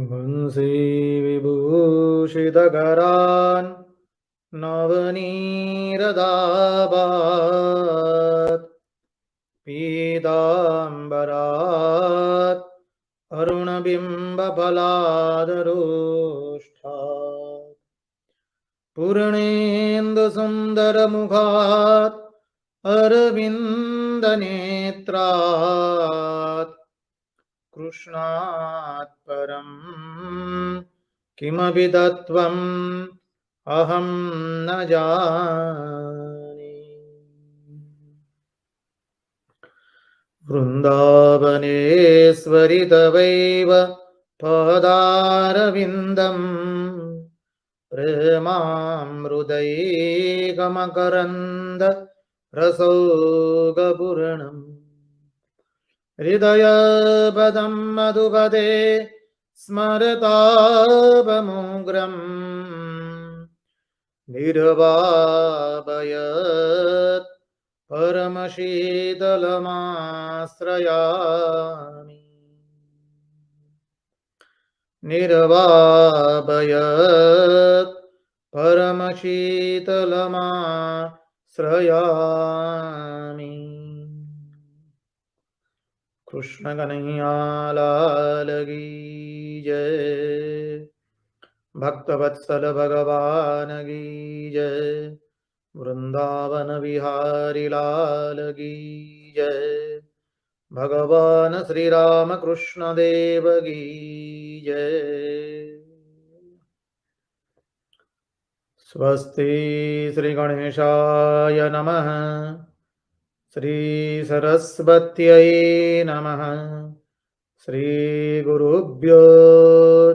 वंशी विभूषितकरान् नवनीरदाभात् पीताम्बरात् अरुणबिम्बफलादरोष्ठात् पूर्णेन्दुसुन्दरमुखात् अरविन्दनेत्रात् कृष्णात् परं किमपि तत्त्वम् अहं न जाने। वृन्दावनेश्वरि तवैव पदारविन्दम् प्रेमामृतैकमकरन्द रसौगपूर्णम् हृदयपदं मधुपदे स्मरतापमुग्रम् निर्वापयत् परमशीतलमाश्रयामि। निर्वापयत् परमशीतलमाश्रयामि। कृष्ण कन्हैया लाल की जय। भक्तवत्सल भगवान की जय। वृंदावन विहारी लाल की जय। भगवान श्री राम कृष्ण देव की जय। स्वस्ति श्री गणेशाय नमः। श्री सरस्वत्यै नमः। श्री गुरुभ्यो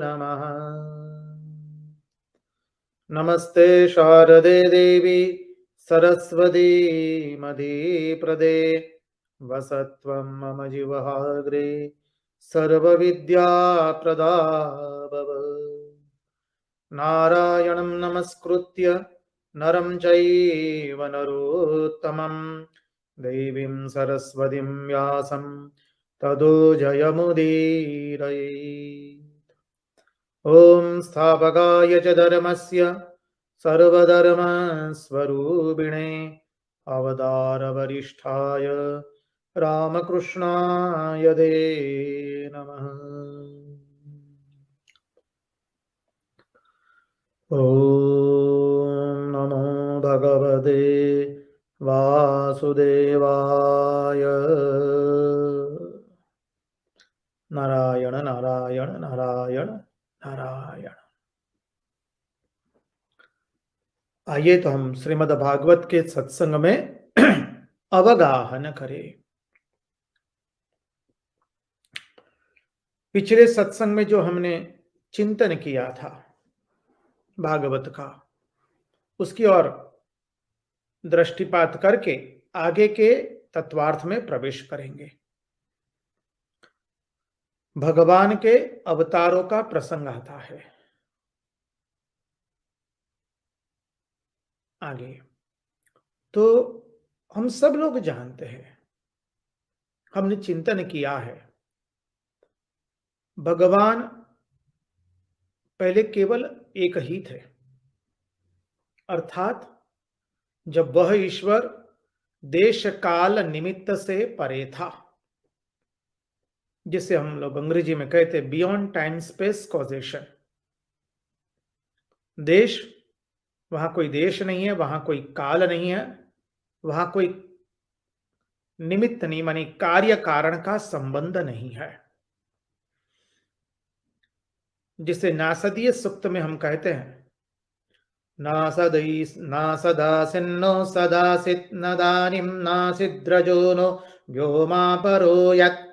नमः। नमस्ते शारदे देवी सरस्वती मधीप्रदे वसत्वं मम जीवहाग्रे सर्वविद्याप्रदा भव। नारायणं नमस्कृत्य नरं चैव नरोत्तमं देवीं सरस्वतीं व्यासं ततो जयमुदीरयेत्। ॐ स्थापकाय च धर्मस्य सर्वधर्मस्वरूपिणे अवतारवरिष्ठाय रामकृष्णाय ते नमः। ॐ नमो भगवते वासुदेवाय। नारायण नारायण नारायण नारायण। आइए तो हम श्रीमद् भागवत के सत्संग में अवगाहन करें। पिछले सत्संग में जो हमने चिंतन किया था भागवत का, उसकी ओर दृष्टिपात करके आगे के तत्वार्थ में प्रवेश करेंगे। भगवान के अवतारों का प्रसंग आता है आगे। तो हम सब लोग जानते हैं, हमने चिंतन किया है, भगवान पहले केवल एक ही थे, अर्थात जब वह ईश्वर देश काल निमित्त से परे था, जिसे हम लोग अंग्रेजी में कहते हैं बियॉन्ड टाइम स्पेस कॉजेशन। देश, वहां कोई देश नहीं है, वहां कोई काल नहीं है, वहां कोई निमित्त नहीं, मानी कार्य कारण का संबंध नहीं है, जिसे नासदीय सूक्त में हम कहते हैं नासदासिन्नो सदासित् नदानिं नासिद्रजो नो व्योमा परो यत्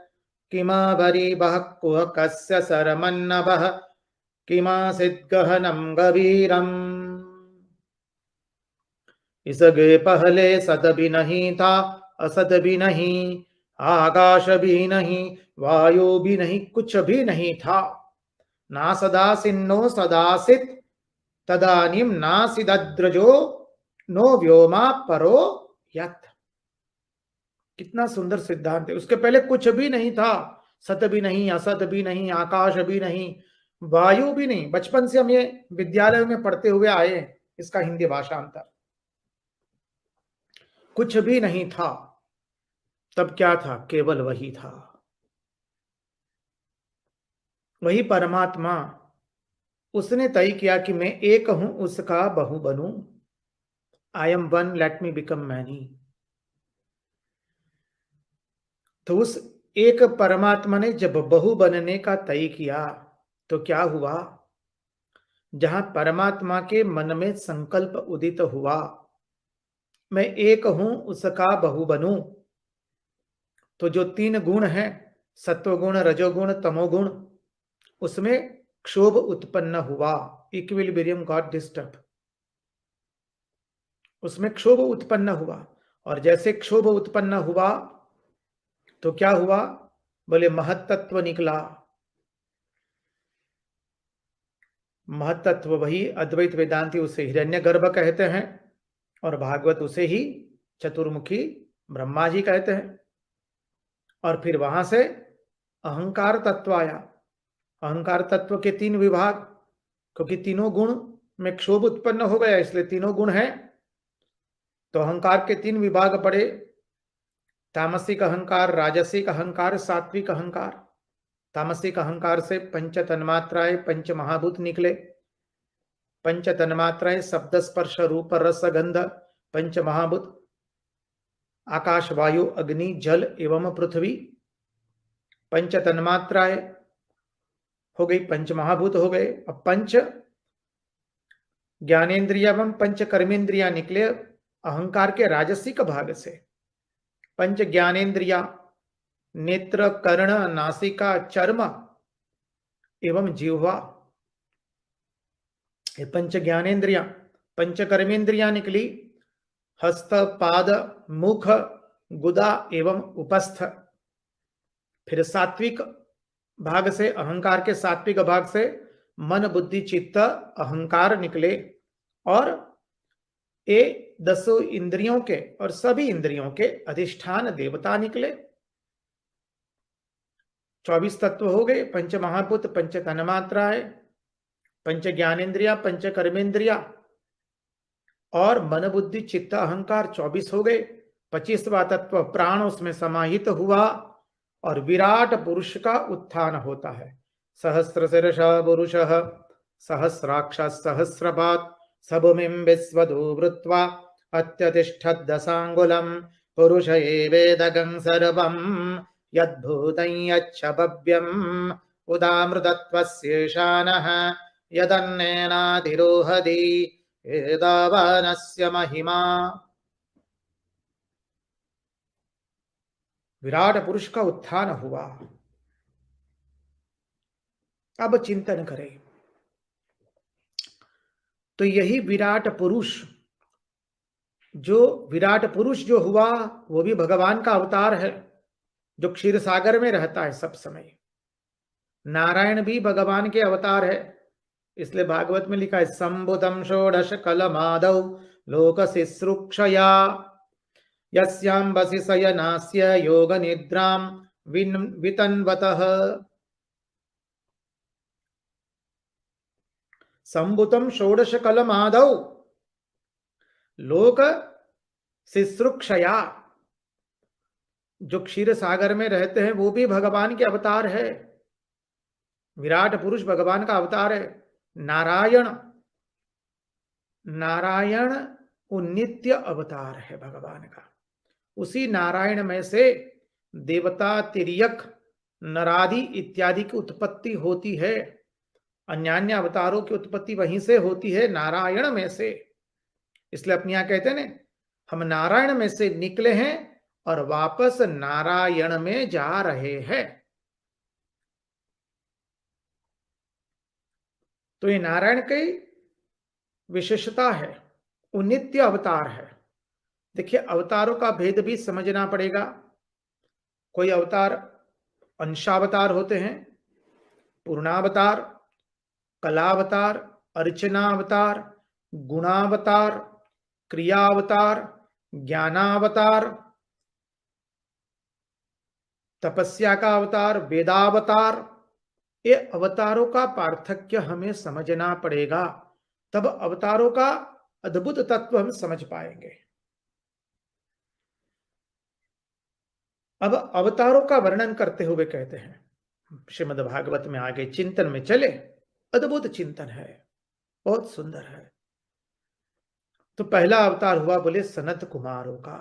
किमावरीवः कुह कस्य शरमन्नभः किमासित् गहनं गभीरम्। इसके पहले सत भी नहीं था, असत भी नहीं, आकाश भी नहीं, वायु भी नहीं, कुछ भी नहीं था। ना सदासिन्नो सदासित तदानीम नासिदद्रजो नो व्योमा परो यत्। कितना सुंदर सिद्धांत है। उसके पहले कुछ भी नहीं था, सत भी नहीं, असत भी नहीं, आकाश भी नहीं, वायु भी नहीं। बचपन से हम ये विद्यालय में पढ़ते हुए आए हैं इसका हिंदी भाषांतर। कुछ भी नहीं था, तब क्या था? केवल वही था, वही परमात्मा। उसने तय किया कि मैं एक हूं, उसका बहु बनूं। I am one, let me become many. तो उस एक परमात्मा ने जब बहु बनने का तय किया तो क्या हुआ? जहां परमात्मा के मन में संकल्प उदित हुआ, मैं एक हूं, उसका बहु बनूं, तो जो तीन गुण हैं, सत्वगुण, रजोगुण, तमोगुण, उसमें क्षोभ उत्पन्न हुआ। इक्विलिब्रियम गॉट डिस्टर्ब, उसमें क्षोभ उत्पन्न हुआ। और जैसे क्षोभ उत्पन्न हुआ तो क्या हुआ? बोले महत्तत्व निकला। महत्तत्व वही अद्वैत वेदांती उसे हिरण्यगर्भ कहते हैं और भागवत उसे ही चतुर्मुखी ब्रह्मा जी कहते हैं। और फिर वहां से अहंकार तत्व आया। अहंकार तत्व के तीन विभाग, क्योंकि तीनों गुण में क्षोभ उत्पन्न हो गया, इसलिए तीनों गुण हैं। तो अहंकार के तीन विभाग पड़े, तामसिक अहंकार, राजसिक अहंकार, सात्विक अहंकार। तामसिक अहंकार से पंच तन्मात्राएं, पंच महाभूत निकले। पंच तन्मात्राएं शब्द, स्पर्श, रूप, रस, गंध, पंच महाभूत, आकाश, वायु, अग्नि, जल एवं पृथ्वी। पंच तन्मात्राएं हो गई, पंच महाभूत हो गए। अब पंच ज्ञानेन्द्रिय एवं पंच कर्मेंद्रिया निकले अहंकार के राजसिक भाग से। पंच ज्ञानेन्द्रिया नेत्र, कर्ण, नासिका, चर्म एवं जिह्वा, ये पंच ज्ञानेन्द्रिया। पंच कर्मेंद्रिया निकली हस्त, पाद, मुख, गुदा एवं उपस्थ। फिर सात्विक भाग से, अहंकार के सात्विक भाग से मन, बुद्धि, चित्त, अहंकार निकले। और ये दसों इंद्रियों के और सभी इंद्रियों के अधिष्ठान देवता निकले। 24 तत्व हो गए, पंच महाभूत, पंच तन्मात्राएं, पंच ज्ञानेन्द्रिया, पंच कर्मेंद्रिया और मन, बुद्धि, चित्त, अहंकार 24 हो गए। 25वां तत्व प्राण उसमें समाहित हुआ और विराट पुरुष का उत्थान होता है। सहस्र शीर्षः पुरुषः सहस्राक्ष सहस्रपात् सबुमिं विश्वदो वृत्वा अत्यतिष्ठद्दशाङ्गुलं पुरुष एवेदगं सर्वं यद्भूतं यच्च भव्यम् उदामृतत्वस्येषानः यदन्नेनाधिरोहति एतावानस्य महिमा। विराट पुरुष का उत्थान हुआ। अब चिंतन करें तो यही विराट पुरुष जो हुआ वो भी भगवान का अवतार है, जो क्षीर सागर में रहता है सब समय। नारायण भी भगवान के अवतार है, इसलिए भागवत में लिखा है संबुधम षोडश कलमादौ लोक शुश्रूषया यस्यांबसि शयनास्य योग निद्रां वितन्वतः। संबुतम षोडश कलमादौ लोक शुश्रूषया, जो क्षीर सागर में रहते हैं वो भी भगवान के अवतार है। विराट पुरुष भगवान का अवतार है। नारायण, नारायण वो नित्य अवतार है भगवान का। उसी नारायण में से देवता, तिर्यक, नरादि इत्यादि की उत्पत्ति होती है। अन्यान्य अवतारों की उत्पत्ति वहीं से होती है, नारायण में से। इसलिए अपने यहां कहते हैं ना, हम नारायण में से निकले हैं और वापस नारायण में जा रहे हैं। तो ये नारायण की विशेषता है, वो नित्य अवतार है। देखिए, अवतारों का भेद भी समझना पड़ेगा। कोई अवतार अंशावतार होते हैं, पूर्णावतार, कलावतार, अर्चनावतार, गुणावतार, क्रियावतार, ज्ञानावतार, तपस्या का अवतार, वेदावतार। ये अवतारों का पार्थक्य हमें समझना पड़ेगा, तब अवतारों का अद्भुत तत्व हम समझ पाएंगे। अब अवतारों का वर्णन करते हुए कहते हैं, श्रीमद् भागवत में आगे चिंतन में चले, अद्भुत चिंतन है, बहुत सुंदर है। तो पहला अवतार हुआ, बोले सनत कुमारों का।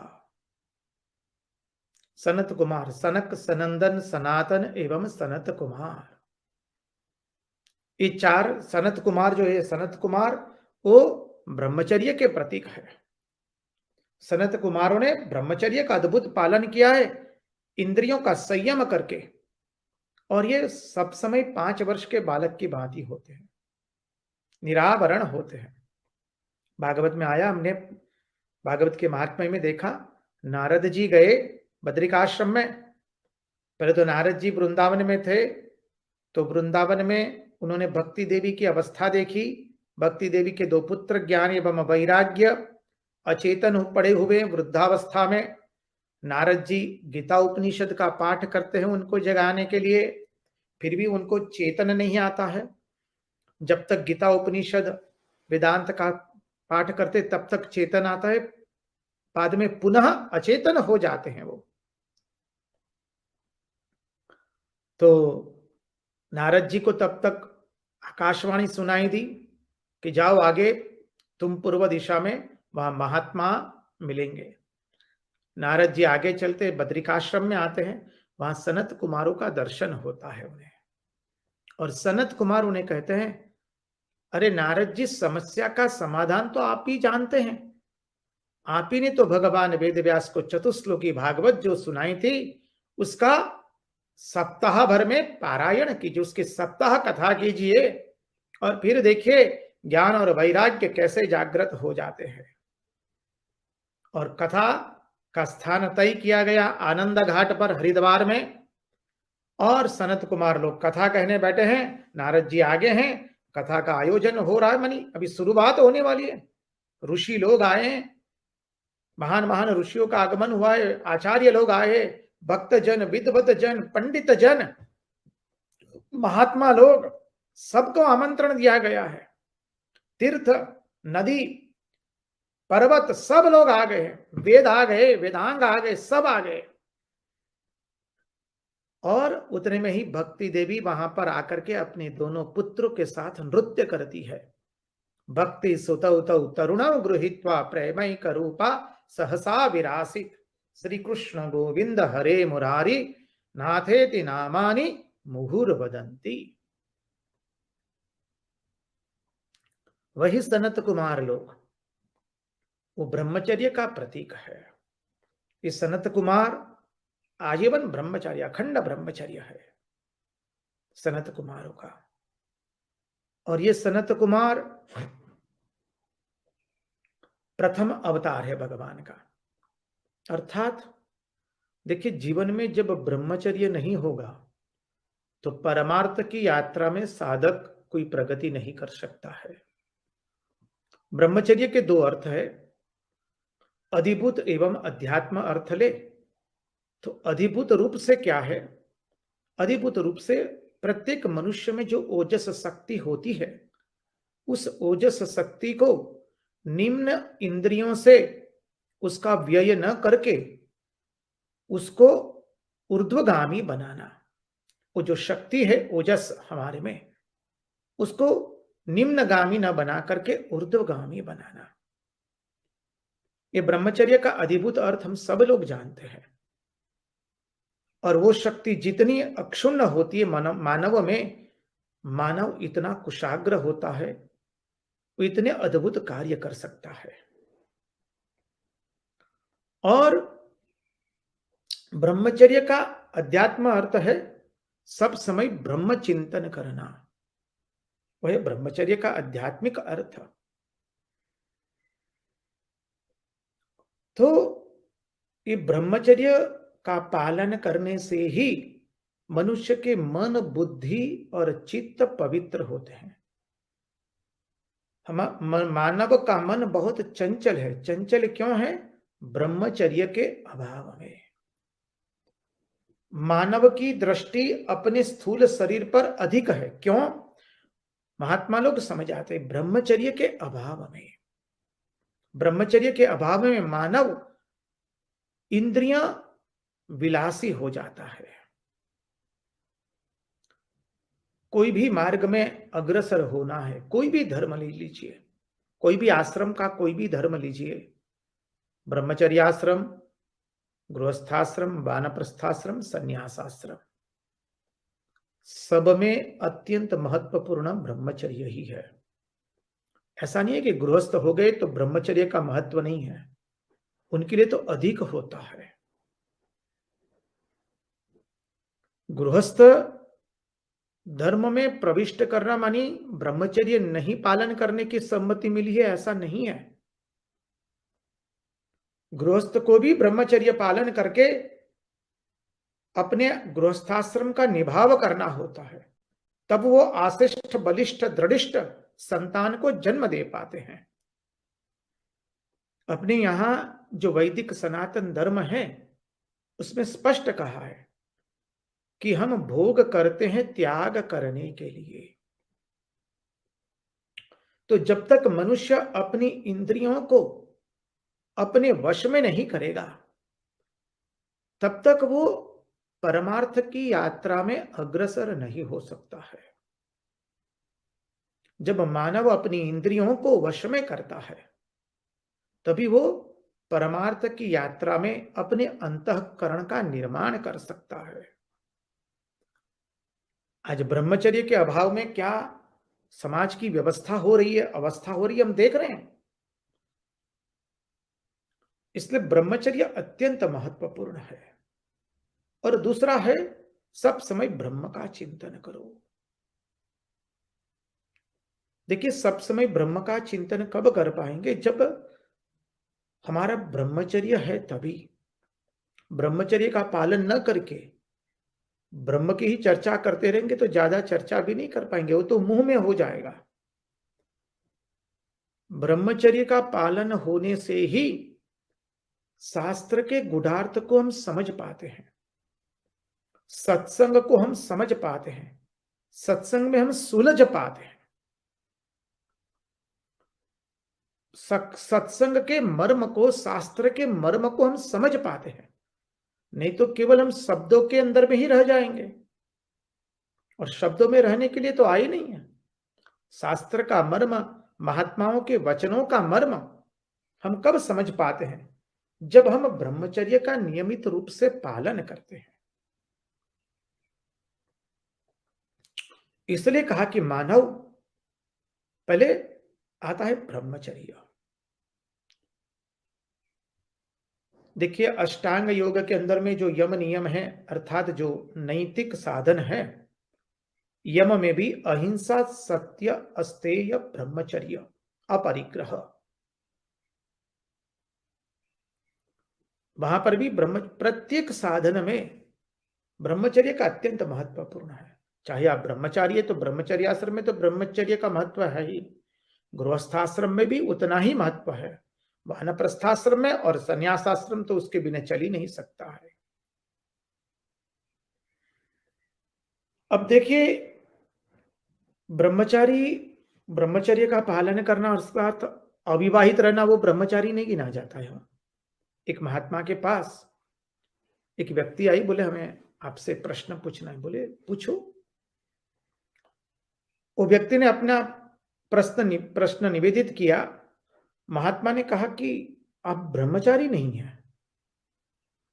सनत कुमार, सनक, सनंदन, सनातन एवं सनत कुमार, ये चार। सनत कुमार जो है, सनत कुमार वो ब्रह्मचर्य के प्रतीक है। सनत कुमारों ने ब्रह्मचर्य का अद्भुत पालन किया है, इंद्रियों का संयम करके। और ये सब समय 5 वर्ष के बालक की भांति होते हैं, निरावरण होते हैं। भागवत में आया, हमने भागवत के महात्म्य में देखा, नारद जी गए बद्रिकाश्रम में। पहले तो नारद जी वृंदावन में थे, तो वृंदावन में उन्होंने भक्ति देवी की अवस्था देखी। भक्ति देवी के 2 पुत्र, ज्ञान एवं वैराग्य, अचेतन पड़े हुए वृद्धावस्था में। नारद जी गीता उपनिषद का पाठ करते हैं उनको जगाने के लिए, फिर भी उनको चेतन नहीं आता है। जब तक गीता उपनिषद वेदांत का पाठ करते तब तक चेतन आता है, बाद में पुनः अचेतन हो जाते हैं वो। तो नारद जी को तब तक आकाशवाणी सुनाई दी कि जाओ आगे, तुम पूर्व दिशा में, वहां महात्मा मिलेंगे। नारद जी आगे चलते बद्रिकाश्रम में आते हैं, वहां सनत कुमारों का दर्शन होता है उन्हें। और सनत कुमार उन्हें कहते हैं, अरे नारद जी, समस्या का समाधान तो आप ही जानते हैं। आप ही ने तो भगवान वेदव्यास को चतुश्लोकी भागवत जो सुनाई थी, उसका सप्ताह भर में पारायण कीजिए, उसकी सप्ताह कथा कीजिए, और फिर देखिए ज्ञान और वैराग्य कैसे जागृत हो जाते हैं। और कथा का स्थान तय किया गया आनंद घाट पर हरिद्वार में, और सनत कुमार लोग कथा कहने बैठे हैं, नारद जी आगे हैं, कथा का आयोजन हो रहा है, मनी अभी शुरुआत होने वाली है। ऋषि लोग आए हैं, महान महान ऋषियों का आगमन हुआ है, आचार्य लोग आए, भक्त जन, विद्वत जन, पंडित जन, महात्मा लोग, सबको आमंत्रण दिया गया है। तीर्थ, नदी, पर्वत, सब लोग आ गए, वेद आ गए, वेदांग आ गए, सब आ गए। और उतने में ही भक्ति देवी वहां पर आकर के अपने दोनों पुत्रों के साथ नृत्य करती है। भक्ति सुतौ तौ तरुणौ गृहीत्वा प्रेमैक रूपा सहसा विरासित, श्री कृष्ण गोविंद हरे मुरारी नाथेति नामानि मुहुर्वदन्ति। वही सनत कुमार लोग, वो ब्रह्मचर्य का प्रतीक है। ये सनत कुमार आजीवन ब्रह्मचर्य, अखंड ब्रह्मचर्य है सनत कुमारों का। और ये सनत कुमार प्रथम अवतार है भगवान का। अर्थात देखिए, जीवन में जब ब्रह्मचर्य नहीं होगा तो परमार्थ की यात्रा में साधक कोई प्रगति नहीं कर सकता है। ब्रह्मचर्य के 2 अर्थ है, अधिभूत एवं अध्यात्म अर्थ ले। तो अधिभूत रूप से क्या है? अधिभूत रूप से प्रत्येक मनुष्य में जो ओजस शक्ति होती है, उस ओजस शक्ति को निम्न इंद्रियों से उसका व्यय न करके उसको ऊर्ध्वगामी बनाना। वो जो शक्ति है ओजस हमारे में, उसको निम्नगामी न बना करके ऊर्ध्वगामी बनाना। ये ब्रह्मचर्य का अधिभूत अर्थ हम सब लोग जानते हैं। और वो शक्ति जितनी अक्षुण्ण होती है मानव में, मानव इतना कुशाग्र होता है, वो इतने अद्भुत कार्य कर सकता है। और ब्रह्मचर्य का अध्यात्म अर्थ है सब समय ब्रह्म चिंतन करना, वह ब्रह्मचर्य का आध्यात्मिक अर्थ। तो ये ब्रह्मचर्य का पालन करने से ही मनुष्य के मन, बुद्धि और चित्त पवित्र होते हैं। मानव का मन बहुत चंचल है। चंचल क्यों है? ब्रह्मचर्य के अभाव में। मानव की दृष्टि अपने स्थूल शरीर पर अधिक है। क्यों? महात्मा लोग समझ आते हैं, ब्रह्मचर्य के अभाव में। ब्रह्मचर्य के अभाव में मानव इंद्रियां विलासी हो जाता है। कोई भी मार्ग में अग्रसर होना है, कोई भी धर्म ले लीजिए, कोई भी आश्रम का कोई भी धर्म लीजिए, ब्रह्मचर्याश्रम, गृहस्थाश्रम, वानप्रस्थाश्रम, संन्यासाश्रम, सब में अत्यंत महत्वपूर्ण ब्रह्मचर्य ही है। ऐसा नहीं है कि गृहस्थ हो गए तो ब्रह्मचर्य का महत्व नहीं है, उनके लिए तो अधिक होता है। गृहस्थ धर्म में प्रविष्ट करना मानी ब्रह्मचर्य नहीं पालन करने की सम्मति मिली है, ऐसा नहीं है। गृहस्थ को भी ब्रह्मचर्य पालन करके अपने गृहस्थाश्रम का निभाव करना होता है, तब वो आशिष्ट, बलिष्ठ, दृढ़िष्ठ संतान को जन्म दे पाते हैं। अपने यहां जो वैदिक सनातन धर्म है उसमें स्पष्ट कहा है कि हम भोग करते हैं त्याग करने के लिए। तो जब तक मनुष्य अपनी इंद्रियों को अपने वश में नहीं करेगा, तब तक वो परमार्थ की यात्रा में अग्रसर नहीं हो सकता है। जब मानव अपनी इंद्रियों को वश में करता है, तभी वो परमार्थ की यात्रा में अपने अंतःकरण का निर्माण कर सकता है। आज ब्रह्मचर्य के अभाव में क्या समाज की व्यवस्था हो रही है, अवस्था हो रही है, हम देख रहे हैं। इसलिए ब्रह्मचर्य अत्यंत महत्वपूर्ण है। और दूसरा है, सब समय ब्रह्म का चिंतन करो। देखिए, सब समय ब्रह्म का चिंतन कब कर पाएंगे? जब हमारा ब्रह्मचर्य है तभी। ब्रह्मचर्य का पालन न करके ब्रह्म की ही चर्चा करते रहेंगे तो ज्यादा चर्चा भी नहीं कर पाएंगे, वो तो मुंह में हो जाएगा। ब्रह्मचर्य का पालन होने से ही शास्त्र के गूढ़ार्थ को हम समझ पाते हैं, सत्संग को हम समझ पाते हैं, सत्संग में हम सुलझ पाते हैं। सत्संग के मर्म को, शास्त्र के मर्म को हम समझ पाते हैं। नहीं तो केवल हम शब्दों के अंदर में ही रह जाएंगे, और शब्दों में रहने के लिए तो आए नहीं है। शास्त्र का मर्म, महात्माओं के वचनों का मर्म हम कब समझ पाते हैं? जब हम ब्रह्मचर्य का नियमित रूप से पालन करते हैं। इसलिए कहा कि मानव पहले आता है ब्रह्मचर्य। देखिए, अष्टांग योग के अंदर में जो यम नियम है, अर्थात जो नैतिक साधन है, यम में भी अहिंसा, सत्य, अस्तेय, ब्रह्मचर्य, अपरिग्रह, वहां पर भी प्रत्येक साधन में ब्रह्मचर्य का अत्यंत महत्वपूर्ण है। चाहे आप ब्रह्मचारी है तो ब्रह्मचर्य आश्रम में तो ब्रह्मचर्य का महत्व है ही, गृहस्थाश्रम में भी उतना ही महत्व है, वानप्रस्थाश्रम में, और संन्यासाश्रम तो उसके बिना चल ही नहीं सकता है। अब देखिए, ब्रह्मचर्य का पालन करना और साथ अविवाहित रहना, वो ब्रह्मचारी नहीं गिना जाता है। एक महात्मा के पास एक व्यक्ति आई, बोले हमें आपसे प्रश्न पूछना है। बोले पूछो। वो व्यक्ति ने अपना प्रश्न निवेदित किया। महात्मा ने कहा कि आप ब्रह्मचारी नहीं हैं,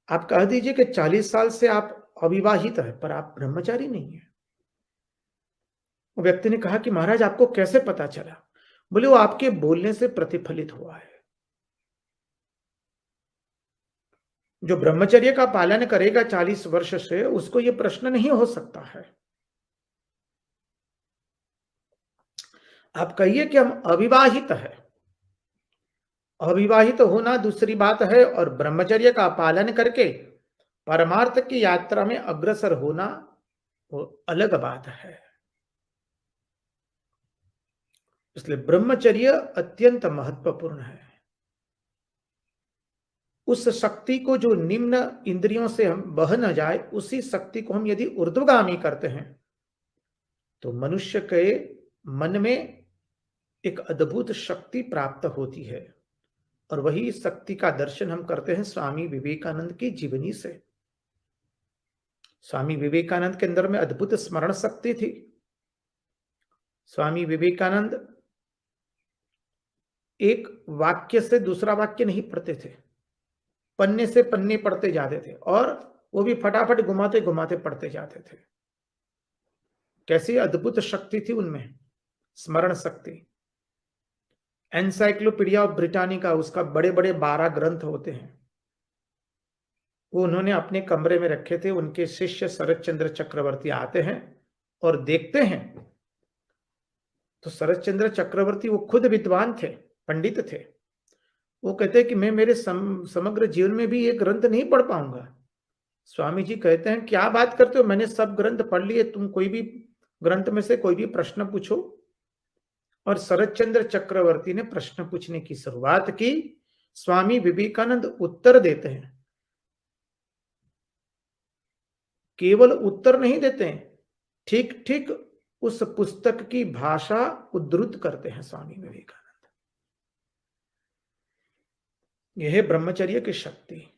आप कह दीजिए कि 40 साल से आप अविवाहित है, पर आप ब्रह्मचारी नहीं है। वो व्यक्ति ने कहा कि महाराज आपको कैसे पता चला? बोले वो आपके बोलने से प्रतिफलित हुआ है। जो ब्रह्मचर्य का पालन करेगा 40 वर्ष से, उसको ये प्रश्न नहीं हो सकता है। आप कहिए कि हम अविवाहित है, अविवाहित होना दूसरी बात है और ब्रह्मचर्य का पालन करके परमार्थ की यात्रा में अग्रसर होना वो अलग बात है। इसलिए ब्रह्मचर्य अत्यंत महत्वपूर्ण है। उस शक्ति को जो निम्न इंद्रियों से हम बह न जाए, उसी शक्ति को हम यदि ऊर्ध्वगामी करते हैं तो मनुष्य के मन में एक अद्भुत शक्ति प्राप्त होती है। और वही शक्ति का दर्शन हम करते हैं स्वामी विवेकानंद की जीवनी से। स्वामी विवेकानंद के अंदर में अद्भुत स्मरण शक्ति थी। स्वामी विवेकानंद एक वाक्य से दूसरा वाक्य नहीं पढ़ते थे, पन्ने से पन्ने पढ़ते जाते थे और वो भी फटाफट घुमाते घुमाते पढ़ते जाते थे। कैसी अद्भुत शक्ति थी उनमें, स्मरण शक्ति। एनसाइक्लोपीडिया ऑफ ब्रिटानिका, उसका बड़े बड़े 12 ग्रंथ होते हैं, वो उन्होंने अपने कमरे में रखे थे। उनके शिष्य शरद चंद्र चक्रवर्ती आते हैं और देखते हैं तो शरद चंद्र चक्रवर्ती वो खुद विद्वान थे, पंडित थे। वो कहते हैं कि मैं मेरे समग्र जीवन में भी ये ग्रंथ नहीं पढ़ पाऊंगा। स्वामी जी कहते हैं क्या बात करते हो, मैंने सब ग्रंथ पढ़ लिए, तुम कोई भी ग्रंथ में से कोई भी प्रश्न पूछो। और शरद चंद्र चक्रवर्ती ने प्रश्न पूछने की शुरुआत की। स्वामी विवेकानंद उत्तर देते हैं, केवल उत्तर नहीं देते हैं, ठीक ठीक उस पुस्तक की भाषा उद्धृत करते हैं स्वामी विवेकानंद। यह है ब्रह्मचर्य की शक्ति।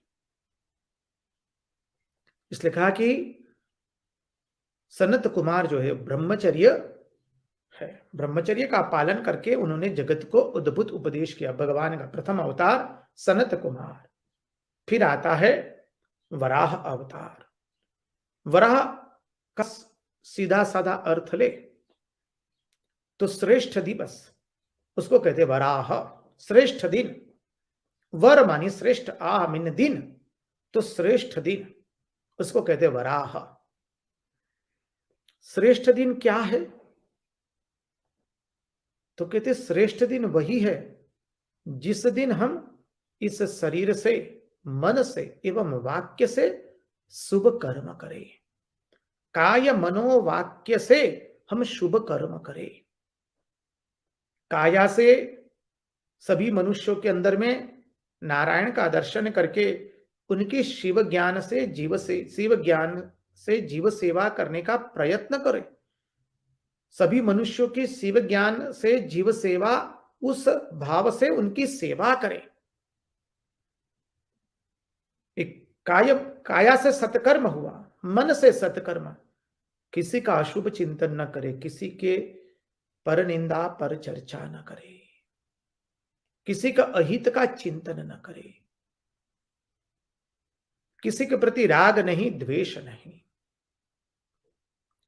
इसलिए कहा कि सनत कुमार जो है ब्रह्मचर्य है, ब्रह्मचर्य का पालन करके उन्होंने जगत को अद्भुत उपदेश किया। भगवान का प्रथम अवतार सनत कुमार। फिर आता है वराह अवतार। वराह का सीधा साधा अर्थ ले तो श्रेष्ठ दिवस, उसको कहते वराह, श्रेष्ठ दिन। वर मानी श्रेष्ठ, आ मिन दिन, तो श्रेष्ठ दिन उसको कहते वराह। श्रेष्ठ दिन क्या है? तो कहते श्रेष्ठ दिन वही है जिस दिन हम इस शरीर से, मन से एवं वाक्य से शुभ कर्म करें। काय मनोवाक्य से हम शुभ कर्म करें। काया से सभी मनुष्यों के अंदर में नारायण का दर्शन करके उनकी शिव ज्ञान से जीव सेवा करने का प्रयत्न करें। सभी मनुष्यों की शिव ज्ञान से जीव सेवा, उस भाव से उनकी सेवा करें। काया से सत्कर्म हुआ, मन से सत्कर्म। किसी का अशुभ चिंतन न करे, किसी के पर निंदा पर चर्चा न करे, किसी का अहित का चिंतन न करे, किसी के प्रति राग नहीं, द्वेष नहीं।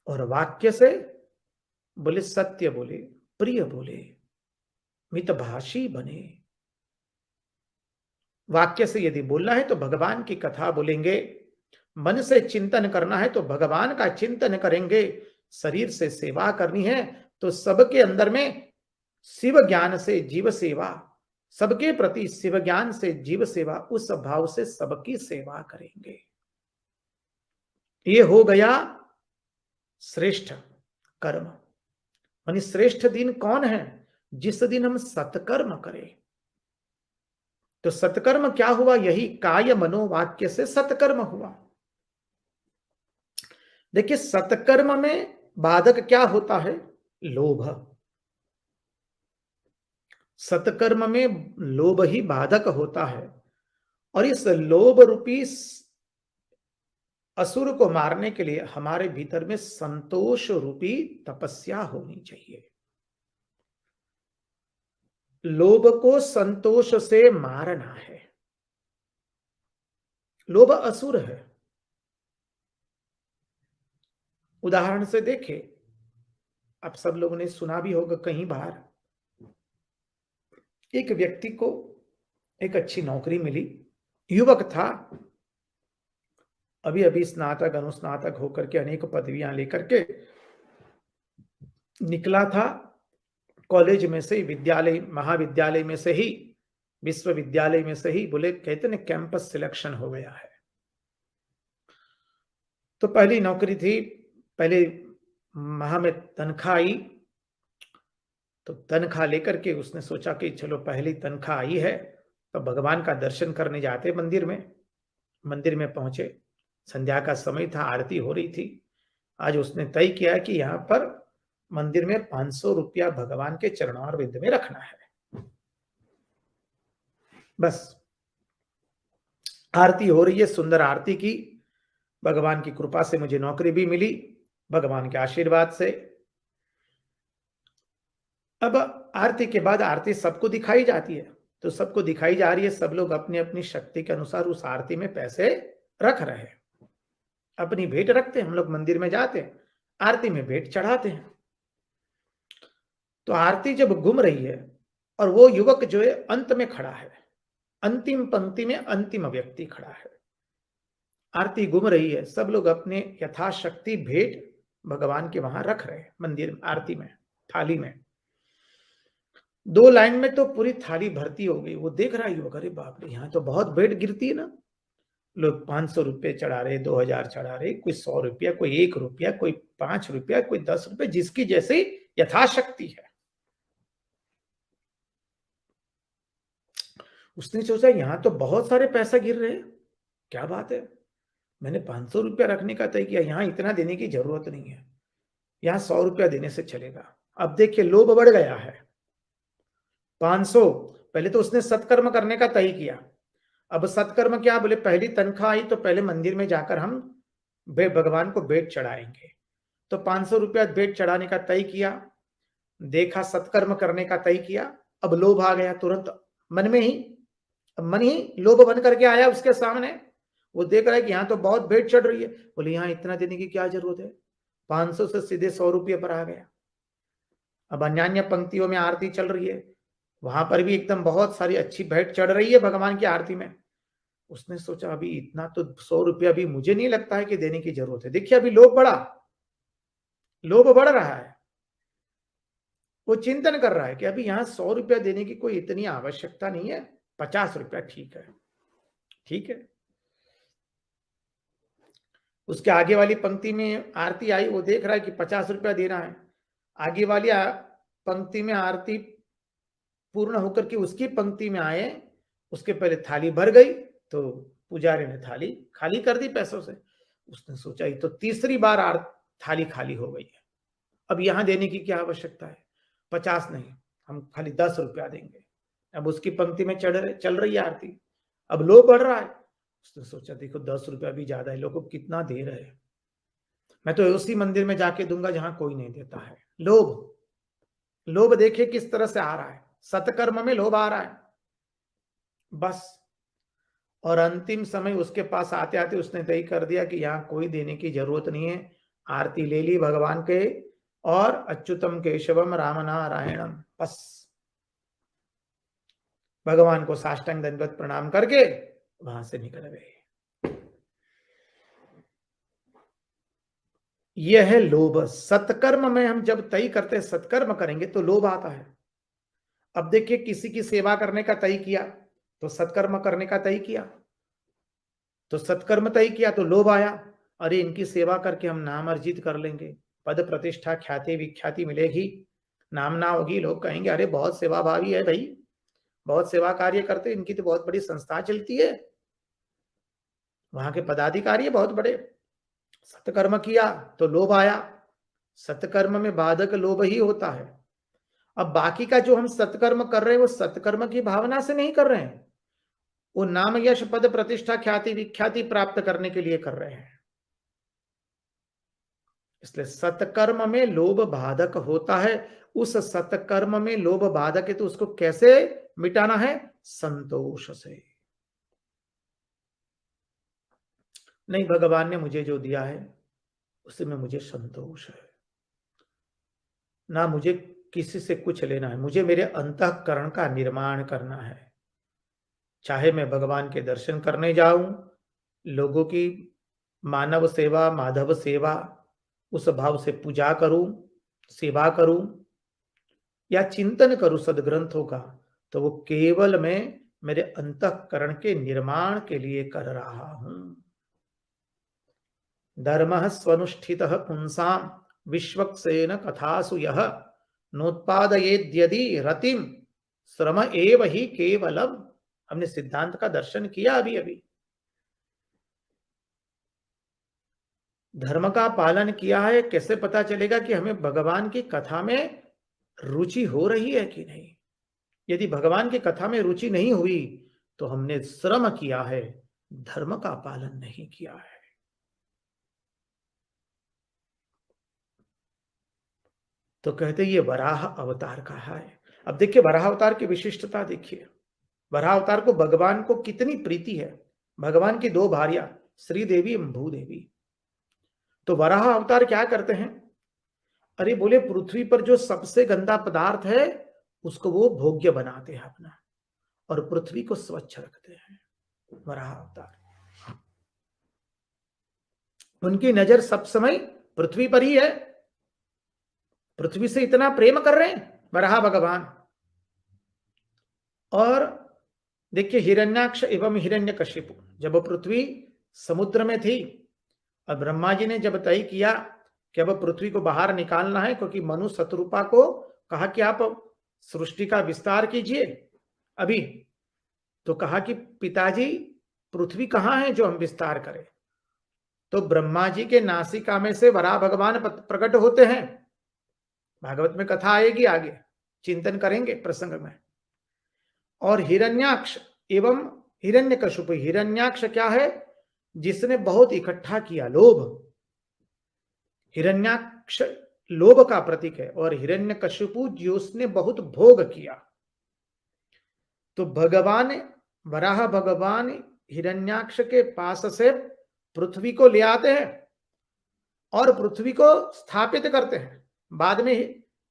और वाक्य से बोले सत्य बोले, प्रिय बोले, मितभाषी बने। वाक्य से यदि बोलना है तो भगवान की कथा बोलेंगे, मन से चिंतन करना है तो भगवान का चिंतन करेंगे, शरीर से सेवा करनी है तो सबके अंदर में शिव ज्ञान से जीव सेवा, सबके प्रति शिव ज्ञान से जीव सेवा, उस भाव से सबकी सेवा करेंगे। ये हो गया श्रेष्ठ कर्म। यानी श्रेष्ठ दिन कौन है? जिस दिन हम सत्कर्म करें। तो सत्कर्म क्या हुआ? यही काय मनोवाक्य से सत्कर्म हुआ। देखिए सत्कर्म में बाधक क्या होता है? लोभ। सत्कर्म में लोभ ही बाधक होता है। और इस लोभ रूपी असुर को मारने के लिए हमारे भीतर में संतोष रूपी तपस्या होनी चाहिए। लोभ को संतोष से मारना है। लोभ असुर है। उदाहरण से देखें, आप सब लोगों ने सुना भी होगा कहीं बार, एक व्यक्ति को एक अच्छी नौकरी मिली, युवक था, अभी अभी स्नातक अनुस्नातक होकर के अनेक पदवियां लेकर के निकला था कॉलेज में से, विद्यालय महाविद्यालय में से ही विश्वविद्यालय में से ही बोले, कहते ना कैंपस सिलेक्शन हो गया है। तो पहली नौकरी थी, पहले माह में तनख्वाह आई, तो तनख्वाह लेकर के उसने सोचा कि चलो पहली तनख्वाह आई है तो भगवान का दर्शन करने जाते मंदिर में। मंदिर में पहुंचे, संध्या का समय था, आरती हो रही थी। आज उसने तय किया कि यहाँ पर मंदिर में 500 रुपया भगवान के चरणारविंद में रखना है। बस आरती हो रही है, सुंदर आरती की, भगवान की कृपा से मुझे नौकरी भी मिली, भगवान के आशीर्वाद से। अब आरती के बाद आरती सबको दिखाई जाती है, तो सबको दिखाई जा रही है, सब लोग अपनी अपनी शक्ति के अनुसार उस आरती में पैसे रख रहे हैं, अपनी भेंट रखते हैं। हम लोग मंदिर में जाते हैं, आरती में भेंट चढ़ाते हैं। तो आरती जब घूम रही है और वो युवक जो है अंत में खड़ा है, अंतिम पंक्ति में अंतिम व्यक्ति खड़ा है, आरती घूम रही है, सब लोग अपने यथाशक्ति भेंट भगवान के वहां रख रहे हैं मंदिर में, आरती में, थाली में। 2 लाइन में तो पूरी थाली भरती हो गई। वो देख रहा है युवक, अरे बाप रे, यहाँ तो बहुत भेंट गिरती है ना, लोग 500 रुपये चढ़ा रहे, 2000 चढ़ा रहे, कोई 100 रुपया, कोई 1 रुपया, कोई 5 रुपया, कोई 10 रुपये, जिसकी जैसे यथाशक्ति है। उसने सोचा यहाँ तो बहुत सारे पैसा गिर रहे हैं, क्या बात है, मैंने 500 रुपया रखने का तय किया, यहाँ इतना देने की जरूरत नहीं है, यहाँ 100 रुपया देने से चलेगा। अब देखिए लोभ बढ़ गया है। 500, पहले तो उसने सत्कर्म करने का तय किया। अब सत्कर्म क्या, बोले पहली तनख्वाह आई तो पहले मंदिर में जाकर हम भगवान को भेंट चढ़ाएंगे। तो 500 रुपया भेंट चढ़ाने का तय किया, देखा सत्कर्म करने का तय किया। अब लोभ आ गया तुरंत मन में ही, मन ही लोभ बन करके आया उसके सामने। वो देख रहा है कि यहाँ तो बहुत भेंट चढ़ रही है, बोले यहाँ इतना देने की क्या जरूरत है, 500 से सीधे 100 रुपये पर आ गया। अब अन्य अन्य पंक्तियों में आरती चल रही है, वहां पर भी एकदम बहुत सारी अच्छी भेंट चढ़ रही है भगवान की आरती में। उसने सोचा अभी इतना तो 100 रुपया भी मुझे नहीं लगता है कि देने की जरूरत है। देखिए अभी लोभ बढ़ा, लोभ बढ़ रहा है। वो चिंतन कर रहा है कि अभी यहाँ 100 रुपया देने की कोई इतनी आवश्यकता नहीं है, 50 रुपया ठीक है, ठीक है। उसके आगे वाली पंक्ति में आरती आई, वो देख रहा है कि 50 रुपया देना है। आगे वाली पंक्ति में आरती पूर्ण होकर के उसकी पंक्ति में आए, उसके पहले थाली भर गई, तो पुजारी ने थाली खाली कर दी पैसों से। उसने सोचा ये तो तीसरी बार थाली खाली हो गई है, अब यहां देने की क्या आवश्यकता है, 50 नहीं, हम खाली 10 रुपया देंगे। अब उसकी पंक्ति में चल रही है आरती, अब लोभ बढ़ रहा है। उसने सोचा देखो 10 रुपया भी ज्यादा है, लोगों को कितना दे रहे हैं, मैं तो उसी मंदिर में जाके दूंगा जहां कोई नहीं देता है। लोभ, लोभ देखिए किस तरह से आ रहा है, सत्कर्म में लोभ आ रहा है बस। और अंतिम समय उसके पास आते आते उसने तय कर दिया कि यहाँ कोई देने की जरूरत नहीं है। आरती ले ली भगवान के और अच्युतम केशवम राम नारायणम, बस भगवान को साष्टांग दंडवत प्रणाम करके वहां से निकल गए। यह है लोभ। सत्कर्म में हम जब तय करते हैं सत्कर्म करेंगे तो लोभ आता है। अब देखिए किसी की सेवा करने का तय किया तो सत्कर्म करने का तय किया, तो सत्कर्म तय किया तो लोभ आया, अरे इनकी सेवा करके हम नाम अर्जित कर लेंगे, पद प्रतिष्ठा ख्याति विख्याति मिलेगी, नामना होगी, लोग कहेंगे अरे बहुत सेवा भावी है भाई, बहुत सेवा कार्य करते, इनकी तो बहुत बड़ी संस्था चलती है, वहां के पदाधिकारी है बहुत बड़े। सत्कर्म किया तो लोभ आया, सत्कर्म में बाधक लोभ ही होता है। अब बाकी का जो हम सत्कर्म कर रहे हैं वो सत्कर्म की भावना से नहीं कर रहे हैं, वो नाम यश पद प्रतिष्ठा ख्याति विख्याति प्राप्त करने के लिए कर रहे हैं। इसलिए सत्कर्म में लोभ बाधक होता है। उस सत्कर्म में लोभ बाधक है तो उसको कैसे मिटाना है, संतोष से। नहीं, भगवान ने मुझे जो दिया है उसी में मुझे संतोष है, ना मुझे किसी से कुछ लेना है, मुझे मेरे अंतःकरण का निर्माण करना है। चाहे मैं भगवान के दर्शन करने जाऊं, लोगों की मानव सेवा माधव सेवा उस भाव से पूजा करूं, सेवा करूं, या चिंतन करूं सदग्रंथों का, तो वो केवल मैं मेरे अंतःकरण के निर्माण के लिए कर रहा हूं। धर्मः स्वनुष्ठितः पुंसाम विश्वक्सेन कथासु यः नोत्पादयेद्यदि रतिम श्रम एव ही केवलम। हमने सिद्धांत का दर्शन किया अभी अभी। धर्म का पालन किया है, कैसे पता चलेगा कि हमें भगवान की कथा में रुचि हो रही है कि नहीं। यदि भगवान की कथा में रुचि नहीं हुई तो हमने श्रम किया है, धर्म का पालन नहीं किया है। तो कहते ये वराह अवतार का है। अब देखिए वराह अवतार की विशिष्टता देखिए। वराह अवतार को भगवान को कितनी प्रीति है। भगवान की दो भार्या श्रीदेवी एवं भूदेवी। तो वराह अवतार क्या करते हैं? अरे बोले पृथ्वी पर जो सबसे गंदा पदार्थ है उसको वो भोग्य बनाते हैं अपना, और पृथ्वी को स्वच्छ रखते हैं। वराह अवतार, उनकी नजर सब समय पृथ्वी पर ही है। पृथ्वी से इतना प्रेम कर रहे हैं वराह भगवान। और देखिए हिरण्याक्ष एवं हिरण्यकशिपु, जब पृथ्वी समुद्र में थी और ब्रह्मा जी ने जब तय किया कि अब पृथ्वी को बाहर निकालना है, क्योंकि मनु शतरूपा को कहा कि आप सृष्टि का विस्तार कीजिए अभी, तो कहा कि पिताजी पृथ्वी कहां है जो हम विस्तार करें। तो ब्रह्मा जी के नासिका में से वराह भगवान प्रकट होते हैं। भागवत में कथा आएगी, आगे चिंतन करेंगे प्रसंग में। और हिरण्याक्ष एवं हिरण्यकशिपु, हिरण्याक्ष क्या है? जिसने बहुत इकट्ठा किया, लोभ। हिरण्याक्ष लोभ का प्रतीक है, और हिरण्यकशिपु जिसने बहुत भोग किया। तो भगवान वराह भगवान हिरण्याक्ष के पास से पृथ्वी को ले आते हैं और पृथ्वी को स्थापित करते हैं। बाद में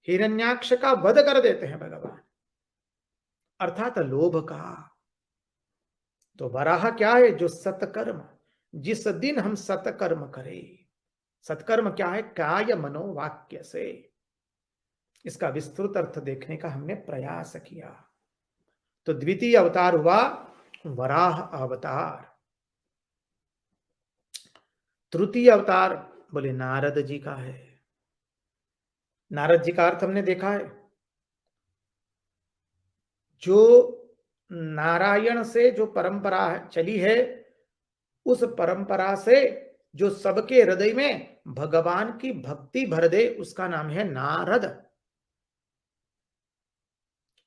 हिरण्याक्ष का वध कर देते हैं भगवान, अर्थात लोभ का। तो वराह क्या है? जो सत्कर्म, जिस दिन हम सत्कर्म करें। सत्कर्म क्या है? काय मनोवाक्य से। इसका विस्तृत अर्थ देखने का हमने प्रयास किया। तो द्वितीय अवतार हुआ वराह अवतार। तृतीय अवतार बोले नारद जी का है। नारद जी का अर्थ हमने देखा है, जो नारायण से जो परंपरा चली है, उस परंपरा से जो सबके हृदय में भगवान की भक्ति भर दे, उसका नाम है नारद।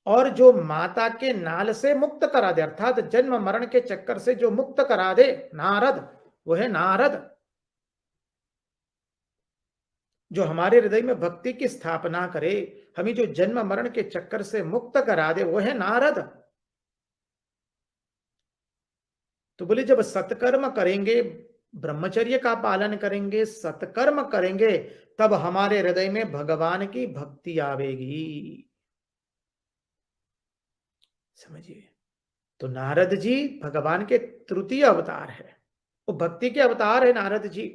और जो माता के नाल से मुक्त करा दे, अर्थात जन्म मरण के चक्कर से जो मुक्त करा दे, नारद, वो है नारद। जो हमारे हृदय में भक्ति की स्थापना करे, हमें जो जन्म मरण के चक्कर से मुक्त करा दे, वो है नारद। तो बोले जब सत्कर्म करेंगे, ब्रह्मचर्य का पालन करेंगे, सत्कर्म करेंगे, तब हमारे हृदय में भगवान की भक्ति आवेगी। समझिए। तो नारद जी भगवान के तृतीय अवतार है, वो भक्ति के अवतार है नारद जी।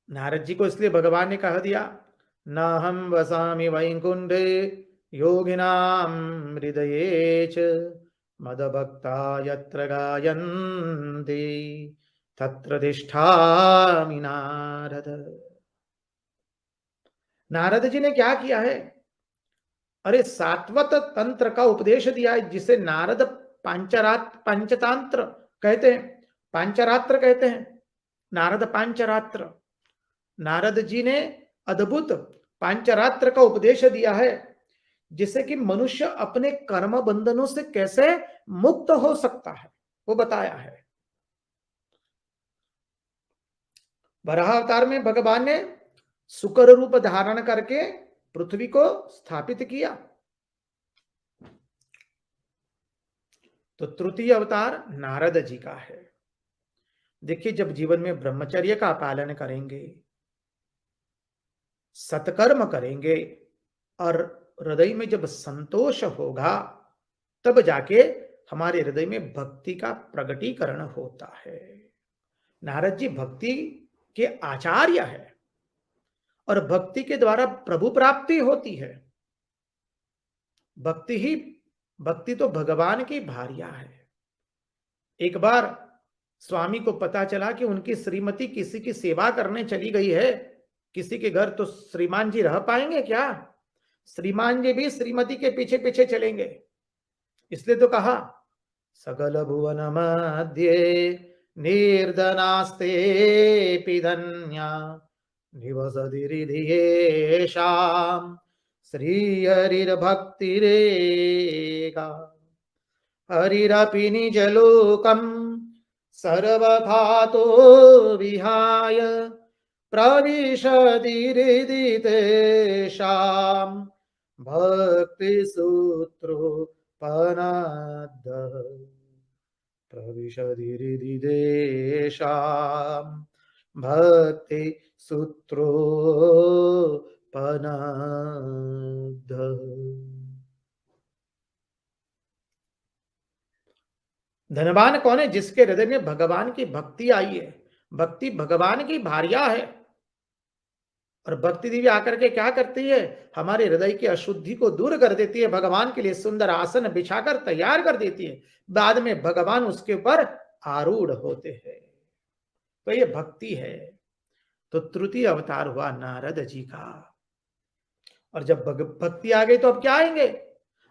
नारद जी को इसलिए भगवान ने कह दिया, न हम वसामि वैकुंठे योगिनाम हृदये च मदभक्ता यत्र गायन्ति तत्र तिष्ठामि नारद। नारद जी ने क्या किया है? अरे सात्वत तंत्र का उपदेश दिया है, जिसे नारद पंचरात्र कहते हैं, पांचरात्र कहते हैं। नारद पांचरात्र, नारद जी ने अद्भुत पांचरात्र का उपदेश दिया है, जिससे कि मनुष्य अपने कर्म बंधनों से कैसे मुक्त हो सकता है, वो बताया है। वराह अवतार में भगवान ने शुकर रूप धारण करके पृथ्वी को स्थापित किया। तो तृतीय अवतार नारद जी का है। देखिए जब जीवन में ब्रह्मचर्य का पालन करेंगे, सत्कर्म करेंगे, और हृदय में जब संतोष होगा, तब जाके हमारे हृदय में भक्ति का प्रगटीकरण होता है। नारद जी भक्ति के आचार्य है, और भक्ति के द्वारा प्रभु प्राप्ति होती है। भक्ति तो भगवान की भार्या है। एक बार स्वामी को पता चला कि उनकी श्रीमती किसी की सेवा करने चली गई है किसी के घर, तो श्रीमान जी रह पाएंगे क्या? श्रीमान जी भी श्रीमती के पीछे पीछे चलेंगे। इसलिए तो कहा सकल भुवन मध्य निर्धनास्ते धन्या निवसदिरिधियेषाम् श्रीहरिर्भक्तिरेका हरिरपि निजलोकम् सर्वथा तो विहाय प्रविशदिरिधि तेषाम् भक्तिसूत्रोपनद्यः प्रविशदिरिधि तेषाम् भक्ति सूत्रोपनद्यः। धनवान कौन है? जिसके हृदय में भगवान की भक्ति आई है। भक्ति भगवान की भार्या है। और भक्ति देवी आकर के क्या करती है? हमारे हृदय की अशुद्धि को दूर कर देती है, भगवान के लिए सुंदर आसन बिछाकर तैयार कर देती है, बाद में भगवान उसके ऊपर आरूढ़ होते हैं। तो ये भक्ति है। तो तृतीय अवतार हुआ नारद जी का। और जब भक्ति आ गई तो अब क्या आएंगे?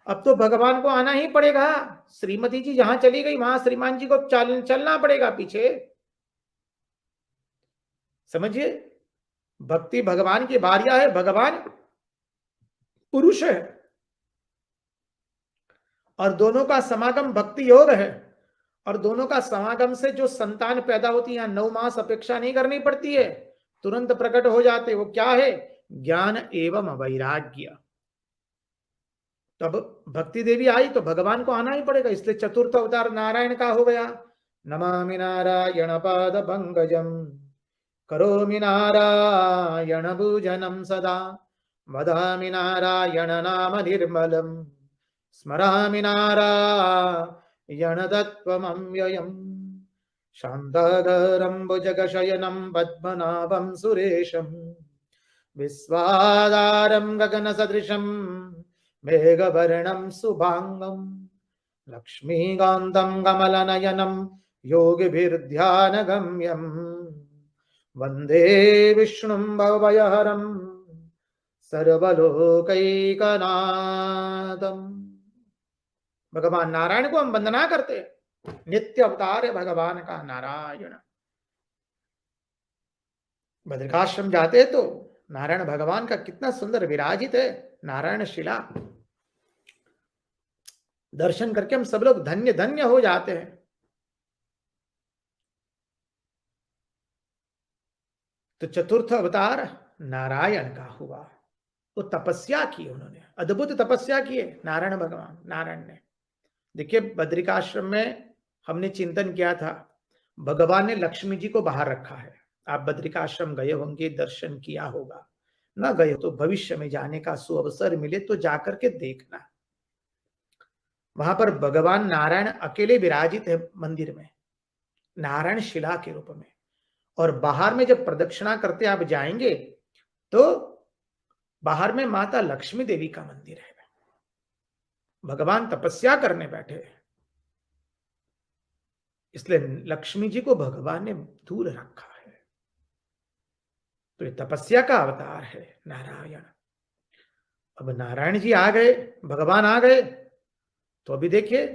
अब तो भगवान को आना ही पड़ेगा। श्रीमती जी जहां चली गई वहां श्रीमान जी को चलना पड़ेगा पीछे। समझिए, भक्ति भगवान की भार्या है, भगवान पुरुष है, और दोनों का समागम भक्ति योग है। और दोनों का समागम से जो संतान पैदा होती है, 9 मास अपेक्षा नहीं करनी पड़ती है, तुरंत प्रकट हो जाते। वो क्या है? ज्ञान एवं वैराग्य। तब भक्ति देवी आई तो भगवान को आना ही पड़ेगा। इसलिए चतुर्थ अवतार नारायण का हो गया। नमामि नारायण पाद पंकजम करोमि नारायण भूजनम सदा वदामि नारायण नाम निर्मलम स्मरामि नारायण तत्त्वमव्ययम् शान्ताकारं भुजगशयनं पद्मनाभं सुरेशं विश्वाधारं गगनसदृशं मेघवर्णं शुभांगं लक्ष्मीकान्तं कमलनयनं योगिभिर्ध्यानगम्यं वन्दे विष्णुं भवभयहरं सर्वलोकैकनाथम्। भगवान नारायण को हम वंदना करते हैं। नित्य अवतार है भगवान का नारायण। बद्रिकाश्रम जाते तो नारायण भगवान का कितना सुंदर विराजित है नारायण शिला। दर्शन करके हम सब लोग धन्य धन्य हो जाते हैं। तो चतुर्थ अवतार नारायण का हुआ। तो तपस्या की उन्होंने, अद्भुत तपस्या की है नारायण भगवान नारायण ने। देखिए, बद्रिकाश्रम में हमने चिंतन किया था, भगवान ने लक्ष्मी जी को बाहर रखा है। आप बद्रिकाश्रम गए होंगे, दर्शन किया होगा, न गए तो भविष्य में जाने का सुअवसर मिले तो जाकर के देखना। वहां पर भगवान नारायण अकेले विराजित है मंदिर में, नारायण शिला के रूप में। और बाहर में जब प्रदक्षिणा करते आप जाएंगे तो बाहर में माता लक्ष्मी देवी का मंदिर है। भगवान तपस्या करने बैठे हैं, इसलिए लक्ष्मी जी को भगवान ने दूर रखा है। तो ये तपस्या का अवतार है नारायण। अब नारायण जी आ गए, भगवान आ गए, तो अभी देखिए,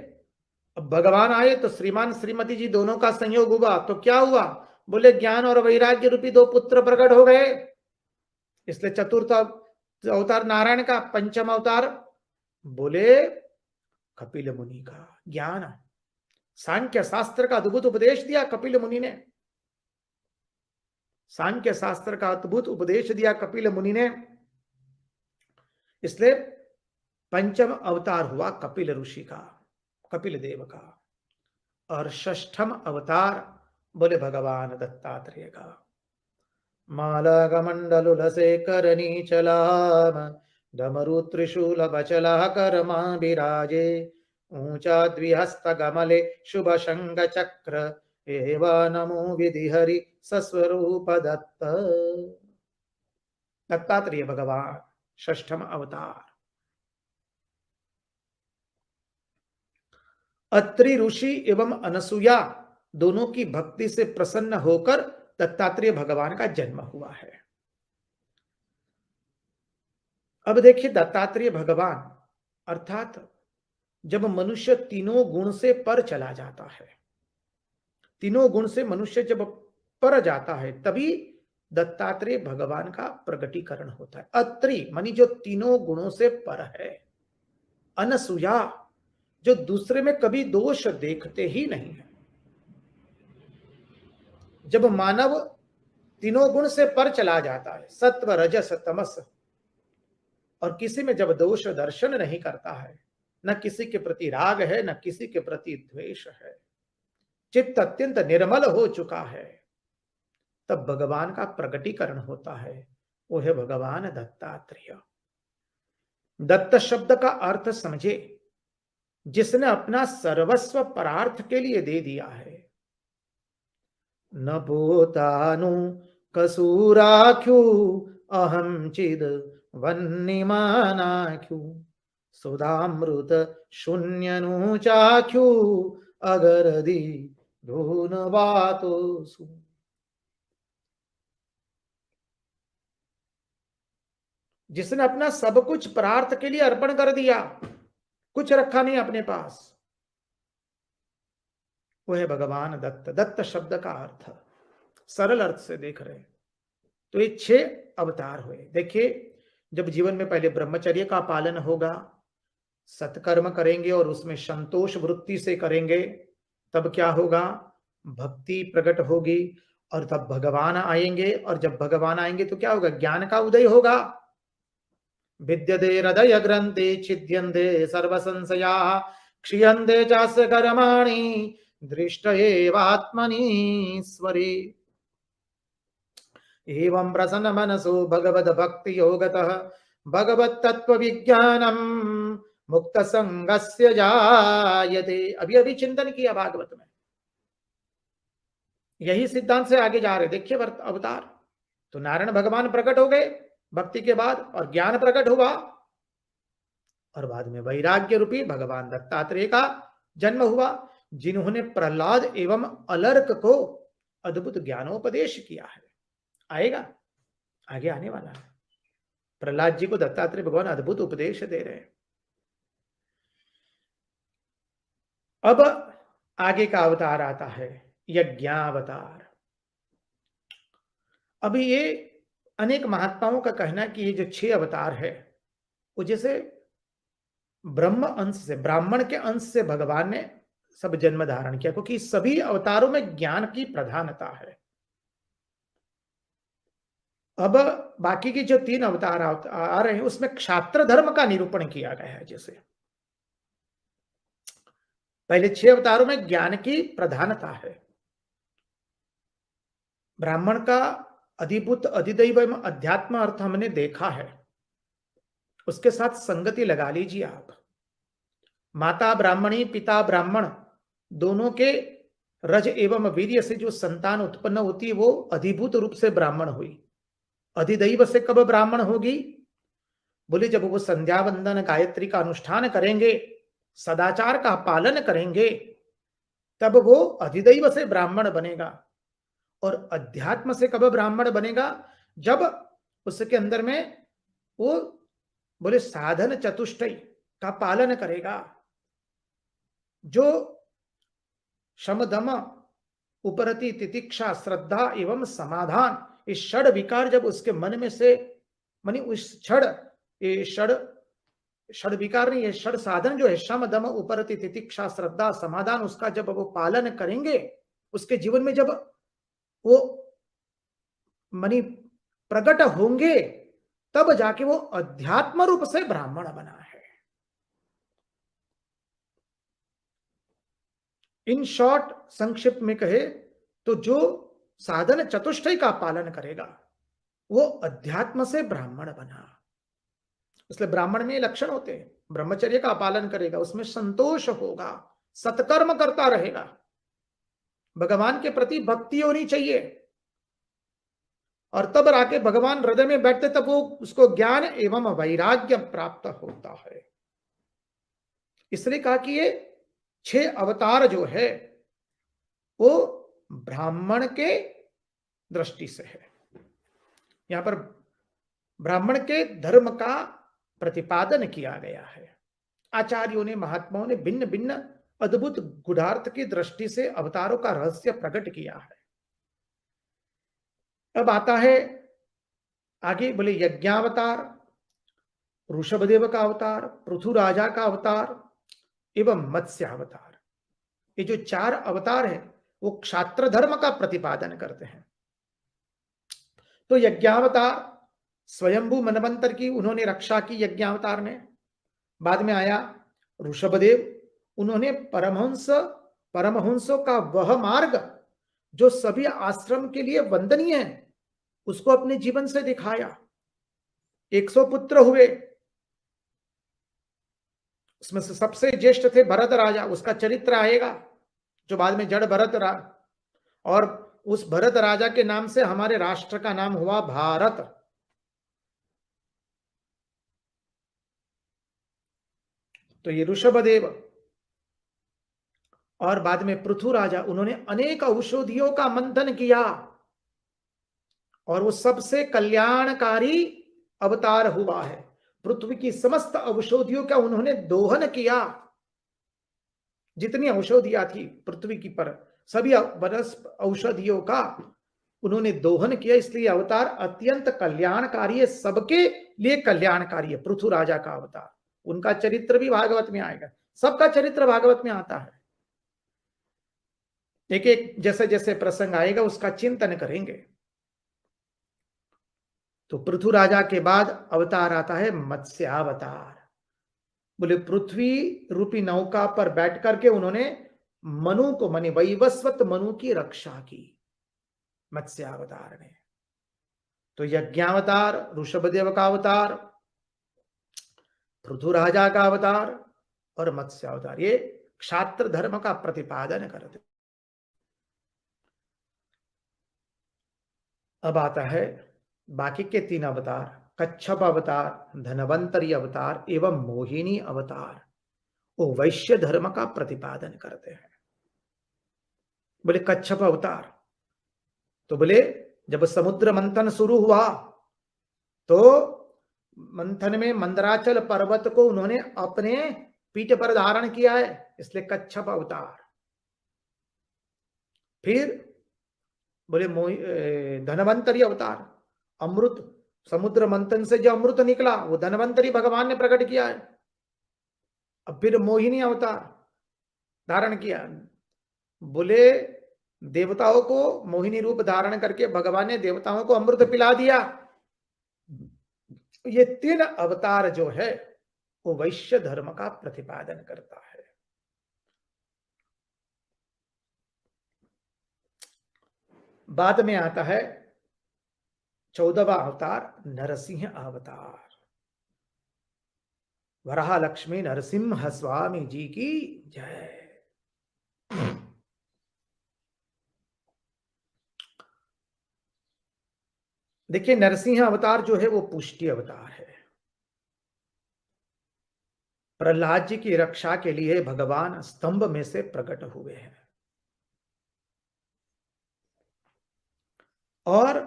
अब भगवान आए तो श्रीमान श्रीमती जी दोनों का संयोग हुआ। तो क्या हुआ? बोले ज्ञान और वैराग्य रूपी 2 पुत्र प्रकट हो गए। इसलिए चतुर्थ अवतार नारायण का। पंचम अवतार बोले कपिल मुनि का। ज्ञान, सांख्य शास्त्र का अद्भुत उपदेश दिया कपिल मुनि ने। सांख्य शास्त्र का अद्भुत उपदेश दिया कपिल मुनि ने, इसलिए पंचम अवतार हुआ कपिल ऋषि का, कपिल देव का। और षष्ठम अवतार बोले भगवान दत्तात्रेय का। माला कमंडलुलशेखर नीचलाम डमरु त्रिशूल बचला कर्मा विराजे ऊंचा द्विहस्त गमले शुभ शंग चक्र एवा नमो विधि हरि सस्वरूप दत्त। दत्तात्रेय भगवान षष्ठम अवतार। अत्रि ऋषि एवं अनसुया दोनों की भक्ति से प्रसन्न होकर दत्तात्रेय भगवान का जन्म हुआ है। अब देखिए दत्तात्रेय भगवान अर्थात जब मनुष्य तीनों गुण से पर चला जाता है, तीनों गुण से मनुष्य जब पर जाता है, तभी दत्तात्रेय भगवान का प्रगटीकरण होता है। अत्रि मानी जो तीनों गुणों से पर है, अनसुया जो दूसरे में कभी दोष देखते ही नहीं है। जब मानव तीनों गुण से पर चला जाता है, सत्व रजस तमस, और किसी में जब दोष दर्शन नहीं करता है, न किसी के प्रति राग है न किसी के प्रति द्वेष है, चित्त अत्यंत निर्मल हो चुका है, तब भगवान का प्रगटीकरण होता है। वो है भगवान दत्तात्रेय। दत्त शब्द का अर्थ समझे, जिसने अपना सर्वस्व परार्थ के लिए दे दिया है। न पोतानु कसूराख्यु अहम चिद वन्निमानाख्यु सुधामृत शून्यनु चाख्यु अगरदी धून बातोसु। जिसने अपना सब कुछ परार्थ के लिए अर्पण कर दिया, कुछ रखा नहीं अपने पास, वो है भगवान दत्त। दत्त शब्द का अर्थ सरल अर्थ से देख रहे हैं तो ये 6 अवतार हुए। देखिए जब जीवन में पहले ब्रह्मचर्य का पालन होगा, सत्कर्म करेंगे और उसमें संतोष वृत्ति से करेंगे, तब क्या होगा, भक्ति प्रकट होगी और तब भगवान आएंगे। और जब भगवान आएंगे तो क्या होगा, ज्ञान का उदय होगा। विद्यते हृदय ग्रंथे छिद्यन्ते सर्व संशयाः क्षीयन्ते चास्य कर्माणि दृष्ट एवात्मनीश्वरे। एवं प्रसन्न मनसो भगवद भक्ति योगतः भगवत तत्व विज्ञानम मुक्त संगस्य जायते। अभी अभी चिंतन किया भागवत में, यही सिद्धांत से आगे जा रहे। देखिए अवतार तो नारायण भगवान प्रकट हो गए भक्ति के बाद, और ज्ञान प्रकट हुआ, और बाद में वैराग्य रूपी भगवान दत्तात्रेय का जन्म हुआ, जिन्होंने प्रहलाद एवं अलर्क को अद्भुत ज्ञानोपदेश किया है। आएगा, आगे आने वाला है। प्रहलाद जी को दत्तात्रेय भगवान अद्भुत उपदेश दे रहे हैं। अब आगे का अवतार आता है यज्ञावतार। अभी ये अनेक महात्माओं का कहना है कि ये जो 6 अवतार है, वो जैसे ब्रह्म अंश से, ब्राह्मण के अंश से भगवान ने सब जन्म धारण किया, क्योंकि सभी अवतारों में ज्ञान की प्रधानता है। अब बाकी की जो 3 अवतार आ रहे हैं, उसमें क्षात्र धर्म का निरूपण किया गया है। जैसे पहले 6 अवतारों में ज्ञान की प्रधानता है। ब्राह्मण का अधिभूत अधिदैव एवं अध्यात्म अर्थ हमने देखा है, उसके साथ संगति लगा लीजिए आप। माता ब्राह्मणी पिता ब्राह्मण, दोनों के रज एवं वीर्य से जो संतान उत्पन्न होती है वो अधिभूत रूप से ब्राह्मण हुई। अधिदैव से कब ब्राह्मण होगी, बोले जब वो संध्या वंदन गायत्री का अनुष्ठान करेंगे, सदाचार का पालन करेंगे, तब वो अधिदैव से ब्राह्मण बनेगा। और अध्यात्म से कब ब्राह्मण बनेगा, जब उसके अंदर में वो बोले साधन चतुष्टय का पालन करेगा। जो शम दम उपरति तितिक्षा श्रद्धा एवं समाधान, इस षड विकार जब उसके मन में से, मानी उस षड विकार नहीं, ये षड साधन जो है शम दम उपरति तितिक्षा श्रद्धा समाधान, उसका जब वो पालन करेंगे, उसके जीवन में जब वो मानी प्रकट होंगे, तब जाके वो अध्यात्म रूप से ब्राह्मण बना है। इन शॉर्ट संक्षिप्त में कहे तो जो साधन चतुष्टय का पालन करेगा वो अध्यात्म से ब्राह्मण बना। इसलिए ब्राह्मण में लक्षण होते हैं, ब्रह्मचर्य का पालन करेगा, उसमें संतोष होगा, सत्कर्म करता रहेगा, भगवान के प्रति भक्ति होनी चाहिए, और तब आके भगवान हृदय में बैठते, तब वो उसको ज्ञान एवं वैराग्य प्राप्त होता है। इसलिए कहा कि ये 6 अवतार जो है वो ब्राह्मण के दृष्टि से है। यहां पर ब्राह्मण के धर्म का प्रतिपादन किया गया है। आचार्यों ने, महात्माओं ने भिन्न भिन्न अद्भुत गुढ़ार्थ की दृष्टि से अवतारों का रहस्य प्रकट किया है। अब आता है आगे, बोले यज्ञावतार, ऋषभदेव का अवतार, पृथु राजा का अवतार एवं मत्स्यावतार। ये जो 4 अवतार है वो क्षात्र धर्म का प्रतिपादन करते हैं। तो यज्ञावतार स्वयंभू मनवंतर की उन्होंने रक्षा की यज्ञावतार ने। बाद में आया ऋषभदेव, उन्होंने परमहंसों का वह मार्ग जो सभी आश्रम के लिए वंदनीय है उसको अपने जीवन से दिखाया। 100 पुत्र हुए, उसमें से सबसे ज्येष्ठ थे भरत राजा। उसका चरित्र आएगा जो बाद में जड़ भरत और उस भरत राजा के नाम से हमारे राष्ट्र का नाम हुआ भारत। तो ये ऋषभदेव और बाद में पृथु राजा, उन्होंने अनेक औषधियों का मंथन किया और वो सबसे कल्याणकारी अवतार हुआ है। पृथ्वी की समस्त औषधियों का उन्होंने दोहन किया। जितनी औषधियां थी पृथ्वी की पर, सभी औषधियों का उन्होंने दोहन किया। इसलिए अवतार अत्यंत कल्याणकारी है, सबके लिए कल्याणकारी है। पृथु राजा का अवतार, उनका चरित्र भी भागवत में आएगा। सबका चरित्र भागवत में आता है। एक एक जैसे जैसे प्रसंग आएगा उसका चिंतन करेंगे। तो पृथु राजा के बाद अवतार आता है मत्स्यावतार। बोले पृथ्वी रूपी नौका पर बैठ करके उन्होंने मनु को, माने वैवस्वत मनु की रक्षा की मत्स्यावतार ने। तो यज्ञावतार, ऋषभदेव का अवतार, पृथु राजा का अवतार और मत्स्यावतार, ये क्षात्र धर्म का प्रतिपादन करते। अब आता है बाकी के 3 अवतार, कच्छप अवतार, धनवंतरी अवतार एवं मोहिनी अवतार। वो वैश्य धर्म का प्रतिपादन करते हैं। बोले कच्छप अवतार, तो बोले जब समुद्र मंथन शुरू हुआ तो मंथन में मंदराचल पर्वत को उन्होंने अपने पीठ पर धारण किया है, इसलिए कच्छप अवतार। फिर बोले धनवंतरी अवतार, अमृत, समुद्र मंथन से जो अमृत निकला वो धनवंतरी भगवान ने प्रकट किया है। अब फिर मोहिनी अवतार धारण किया। बोले देवताओं को मोहिनी रूप धारण करके भगवान ने देवताओं को अमृत पिला दिया। ये 3 अवतार जो है वो वैश्य धर्म का प्रतिपादन करता है। बाद में आता है 14वां अवतार नरसिंह अवतार। वराह लक्ष्मी नरसिंह स्वामी जी की जय। देखिए नरसिंह अवतार जो है वो पुष्टि अवतार है। प्रहलाद जी की रक्षा के लिए भगवान स्तंभ में से प्रकट हुए हैं और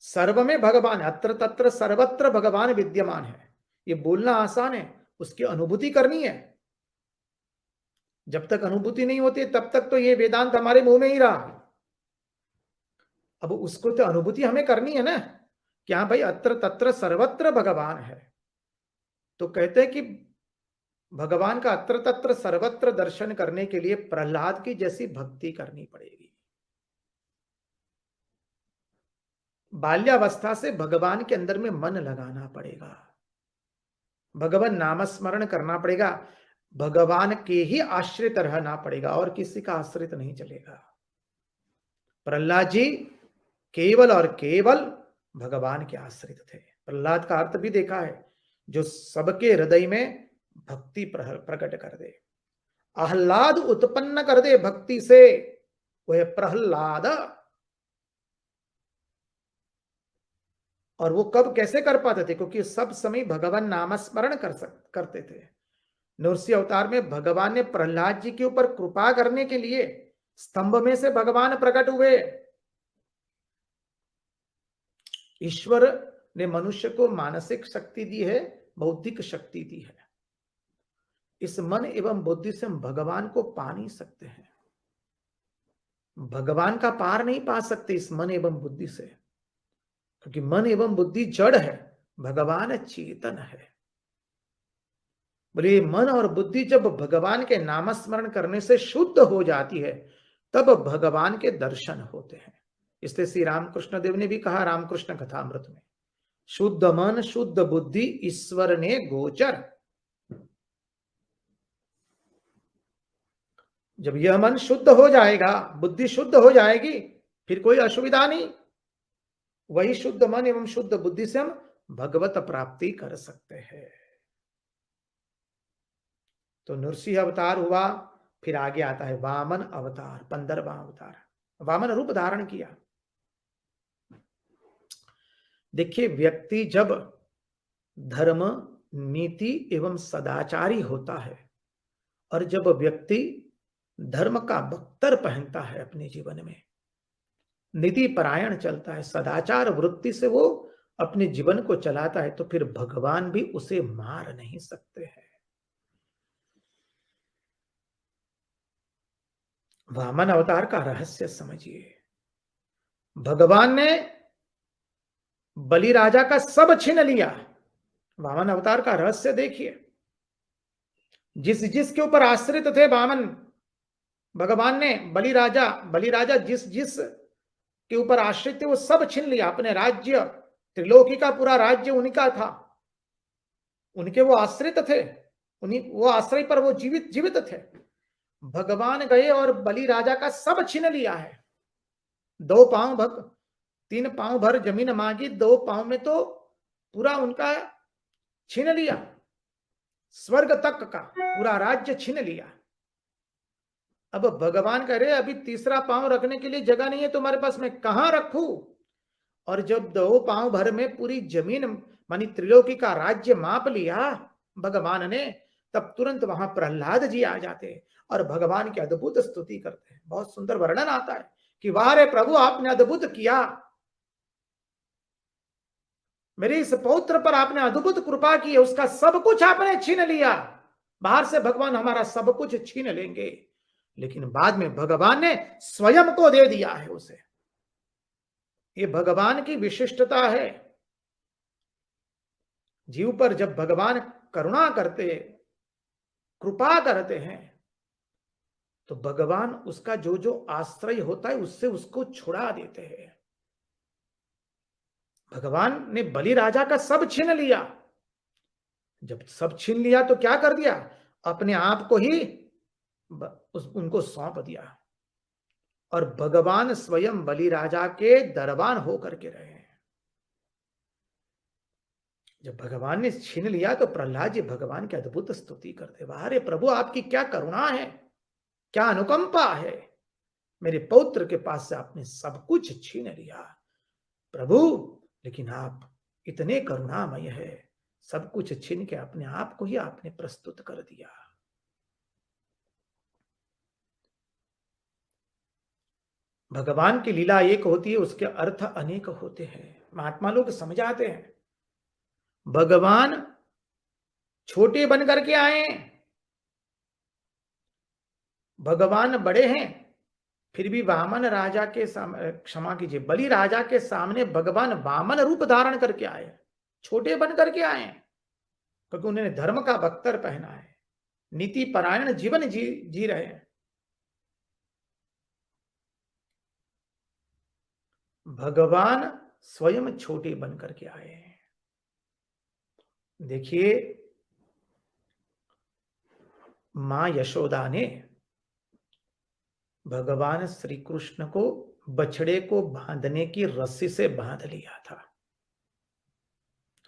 सर्व में भगवान, अत्र तत्र सर्वत्र भगवान विद्यमान है। ये बोलना आसान है, उसकी अनुभूति करनी है। जब तक अनुभूति नहीं होती तब तक तो ये वेदांत हमारे मुंह में ही रहा। अब उसको तो अनुभूति हमें करनी है ना, क्या भाई अत्र तत्र सर्वत्र भगवान है। तो कहते हैं कि भगवान का अत्र तत्र सर्वत्र दर्शन करने के लिए प्रहलाद की जैसी भक्ति करनी पड़ेगी। बाल्यावस्था से भगवान के अंदर में मन लगाना पड़ेगा, भगवान नामस्मरण करना पड़ेगा, भगवान के ही आश्रित रहना पड़ेगा और किसी का आश्रित नहीं चलेगा। प्रहलाद जी केवल और केवल भगवान के आश्रित थे। प्रहलाद का अर्थ भी देखा है, जो सबके हृदय में भक्ति प्रकट कर दे, आह्लाद उत्पन्न कर दे भक्ति से, वह प्रहलाद। और वो कब कैसे कर पाते थे? क्योंकि सब समय भगवान नामस्मरण करते थे। नृसिंह अवतार में भगवान ने प्रहलाद जी के ऊपर कृपा करने के लिए स्तंभ में से भगवान प्रकट हुए। ईश्वर ने मनुष्य को मानसिक शक्ति दी है, बौद्धिक शक्ति दी है। इस मन एवं बुद्धि से हम भगवान को पा नहीं सकते हैं, भगवान का पार नहीं पा सकते इस मन एवं बुद्धि से, क्योंकि मन एवं बुद्धि जड़ है, भगवान चेतन है। बोले मन और बुद्धि जब भगवान के नामस्मरण करने से शुद्ध हो जाती है, तब भगवान के दर्शन होते हैं। इसलिए श्री रामकृष्ण देव ने भी कहा रामकृष्ण कथामृत में, शुद्ध मन शुद्ध बुद्धि ईश्वर ने गोचर। जब यह मन शुद्ध हो जाएगा, बुद्धि शुद्ध हो जाएगी, फिर कोई असुविधा नहीं। वही शुद्ध मन एवं शुद्ध बुद्धि से हम भगवत प्राप्ति कर सकते हैं। तो नृसिंह अवतार हुआ, फिर आगे आता है वामन अवतार, 15वां अवतार, वामन रूप धारण किया। देखिए, व्यक्ति जब धर्म, नीति एवं सदाचारी होता है, और जब व्यक्ति धर्म का बख्तर पहनता है अपने जीवन में, नीति परायण चलता है, सदाचार वृत्ति से वो अपने जीवन को चलाता है, तो फिर भगवान भी उसे मार नहीं सकते हैं। वामन अवतार का रहस्य समझिए। भगवान ने बलि राजा का सब छीन लिया। वामन अवतार का रहस्य देखिए, जिस जिसके ऊपर आश्रित थे वामन, भगवान ने बलि राजा जिस जिस के ऊपर आश्रित थे वो सब छीन लिया। अपने राज्य, त्रिलोकी का पूरा राज्य उनका था, उनके वो आश्रित थे, उन्हीं वो आश्रय पर वो जीवित थे। भगवान गए और बलि राजा का सब छीन लिया है। 2 पांव भग 3 पांव भर जमीन मांगी, 2 पांव में तो पूरा उनका छीन लिया, स्वर्ग तक का पूरा राज्य छीन लिया। अब भगवान कह रहे अभी तीसरा पांव रखने के लिए जगह नहीं है तुम्हारे पास, मैं कहां रखूं? और जब 2 पांव भर में पूरी जमीन मानी त्रिलोकी का राज्य माप लिया भगवान ने, तब तुरंत वहां प्रहलाद जी आ जाते और भगवान की अद्भुत स्तुति करते हैं। बहुत सुंदर वर्णन आता है कि वाह रे प्रभु, आपने अद्भुत किया, मेरे इस पौत्र पर आपने अद्भुत कृपा की है, उसका सब कुछ आपने छीन लिया। बाहर से भगवान हमारा सब कुछ छीन लेंगे, लेकिन बाद में भगवान ने स्वयं को दे दिया है उसे। ये भगवान की विशिष्टता है। जीव पर जब भगवान करुणा करते, कृपा करते हैं, तो भगवान उसका जो जो आश्रय होता है उससे उसको छुड़ा देते हैं। भगवान ने बलि राजा का सब छीन लिया। जब सब छीन लिया तो क्या कर दिया? अपने आप को ही उनको सौंप दिया, और भगवान स्वयं बलि राजा के दरबान होकर के रहे। जब भगवान ने छीन लिया तो प्रहलाद जी भगवान की अद्भुत स्तुति करते, वाह रे प्रभु, आपकी क्या करुणा है, क्या अनुकंपा है, मेरे पौत्र के पास से आपने सब कुछ छीन लिया प्रभु, लेकिन आप इतने करुणामय है, सब कुछ छीन के अपने आप को ही आपने प्रस्तुत कर दिया। भगवान की लीला एक होती है, उसके अर्थ अनेक होते हैं। महात्मा लोग समझाते हैं, भगवान छोटे बन करके आए, भगवान बड़े हैं, फिर भी वामन राजा के सामने, क्षमा कीजिए, बलि राजा के सामने भगवान वामन रूप धारण करके आए, छोटे बन करके आए, क्योंकि उन्होंने धर्म का बख्तर पहना है, नीति परायण जीवन जी रहे हैं। भगवान स्वयं छोटे बन करके आए हैं। देखिए, मां यशोदा ने भगवान श्री कृष्ण को बछड़े को बांधने की रस्सी से बांध लिया था।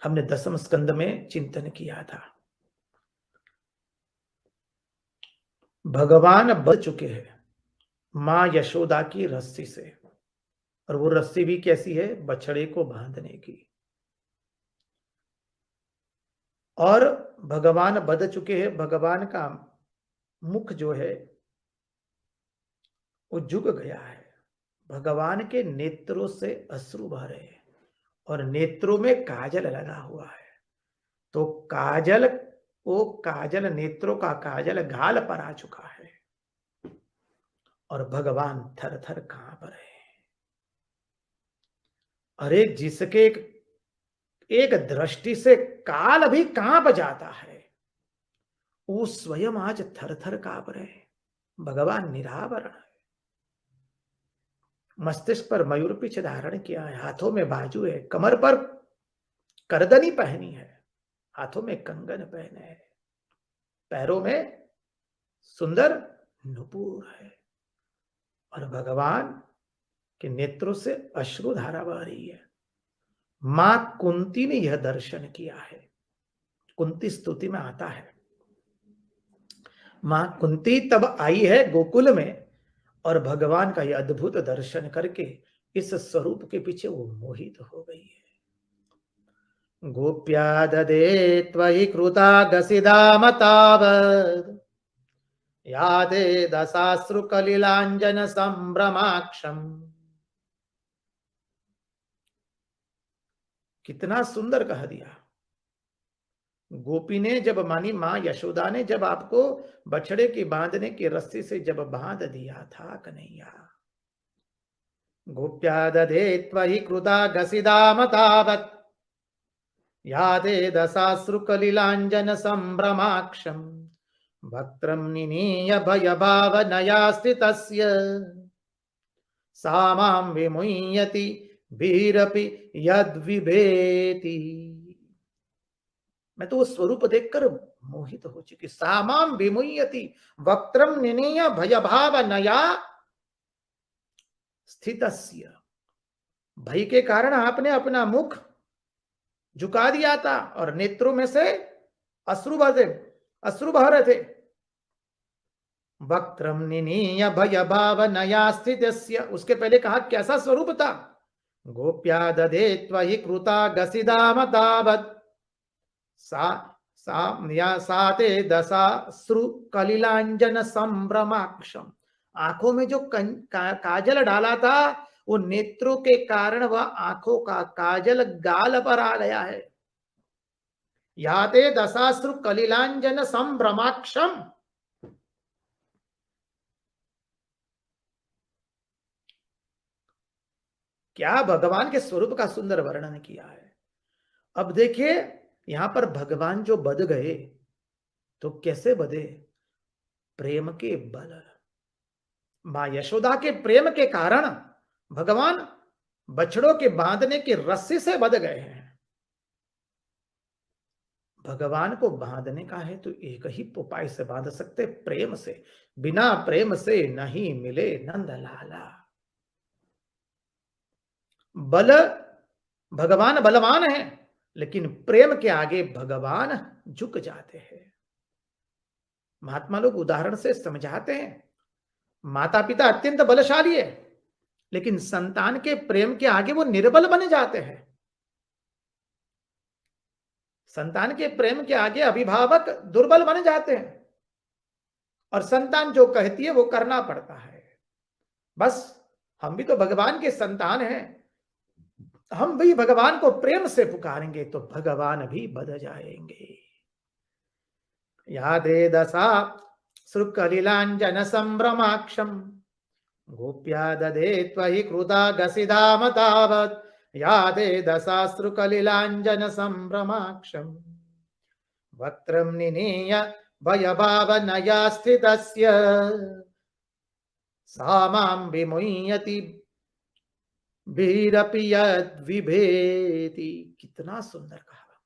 हमने 10वें स्कंद में चिंतन किया था। भगवान बच चुके हैं मां यशोदा की रस्सी से, और वो रस्सी भी कैसी है? बछड़े को बांधने की। और भगवान बध चुके हैं, भगवान का मुख जो है वो झुक गया है, भगवान के नेत्रों से अश्रु बह रहे हैं और नेत्रों में काजल लगा हुआ है। तो काजल, वो काजल, नेत्रों का काजल गाल पर आ चुका है और भगवान थर थर कांप रहे हैं। अरे जिसके एक दृष्टि से काल भी कांप जाता है, वो स्वयं आज थर थर कांप रहे हैं। भगवान निरावरण है, मस्तिष्क पर मयूर पिछ धारण किया है, हाथों में बाजू है, कमर पर करदनी पहनी है, हाथों में कंगन पहने हैं, पैरों में सुंदर नुपुर है और भगवान के नेत्रों से अश्रु धारा बह रही है। मां कुंती ने यह दर्शन किया है। कुंती स्तुति में आता है, मां कुंती तब आई है गोकुल में और भगवान का यह अद्भुत दर्शन करके इस स्वरूप के पीछे वो मोहित हो गई है। गोप्या ददे त्वयि कृता गसिदामतावद् यादे दशाश्रु कलिलांजन संभ्रमाक्षम। कितना सुंदर कह दिया। गोपी ने जब मानी, मां यशोदा ने जब आपको बछड़े की बांधने की रस्सी से जब बांध दिया था कन्हैया, गोप्या दधे त्वयि कृता गसिदामतावत् यादे दशाश्रु कलिलांजन संभ्रमाक्षम वक्त्रं निनीय भयभावनया स्थितस्य सा मां विमुह्यति भीरपि यद्विभेति। मैं तो वो स्वरूप देखकर मोहित हो चुकी। सा मां विमुह्यति वक्त्रं निनीय भयभावनया स्थितस्य। भय के कारण आपने अपना मुख झुका दिया था और नेत्रों में से अश्रु बह रहे थे। वक्त्रम निनीय भय भावनया स्थितस्य, उसके पहले कहा कैसा स्वरूप था। गोप्या दधे त्वयि कृता गसिदामतावत् साते दशाश्रु कलिलांजन संभ्रमाक्षम। आंखों में जो काजल डाला था, वो नेत्रों के कारण वह आंखों का काजल गाल पर आ गया है। याते दशाश्रु कलिलांजन संभ्रमाक्षम। क्या भगवान के स्वरूप का सुंदर वर्णन किया है। अब देखिए यहां पर भगवान जो बध गए तो कैसे बधे, प्रेम के बल। मां यशोदा के प्रेम के कारण भगवान बछड़ों के बांधने की रस्सी से बध गए हैं। भगवान को बांधने का है तो एक ही उपाय से बांध सकते, प्रेम से। बिना प्रेम से नहीं मिले नंद लाला। बल, भगवान बलवान है लेकिन प्रेम के आगे भगवान झुक जाते हैं। महात्मा लोग उदाहरण से समझाते हैं, माता पिता अत्यंत बलशाली है लेकिन संतान के प्रेम के आगे वो निर्बल बन जाते हैं। संतान के प्रेम के आगे अभिभावक दुर्बल बन जाते हैं और संतान जो कहती है वो करना पड़ता है। बस हम भी तो भगवान के संतान हैं, हम भी भगवान को प्रेम से पुकारेंगे तो भगवान भी बध जाएंगे। यादे दशा श्रुकलिलांजन संभ्रमाक्षम गोप्या दधे त्वयि कृता गसिदामतावत् यादे दशाश्रुकलिलांजन संभ्रमाक्षम वक्त्रं निनीय भयभावनया स्थितस्य सा मां विमुह्यति भीरपि यद्विभेति। कितना सुंदर कहा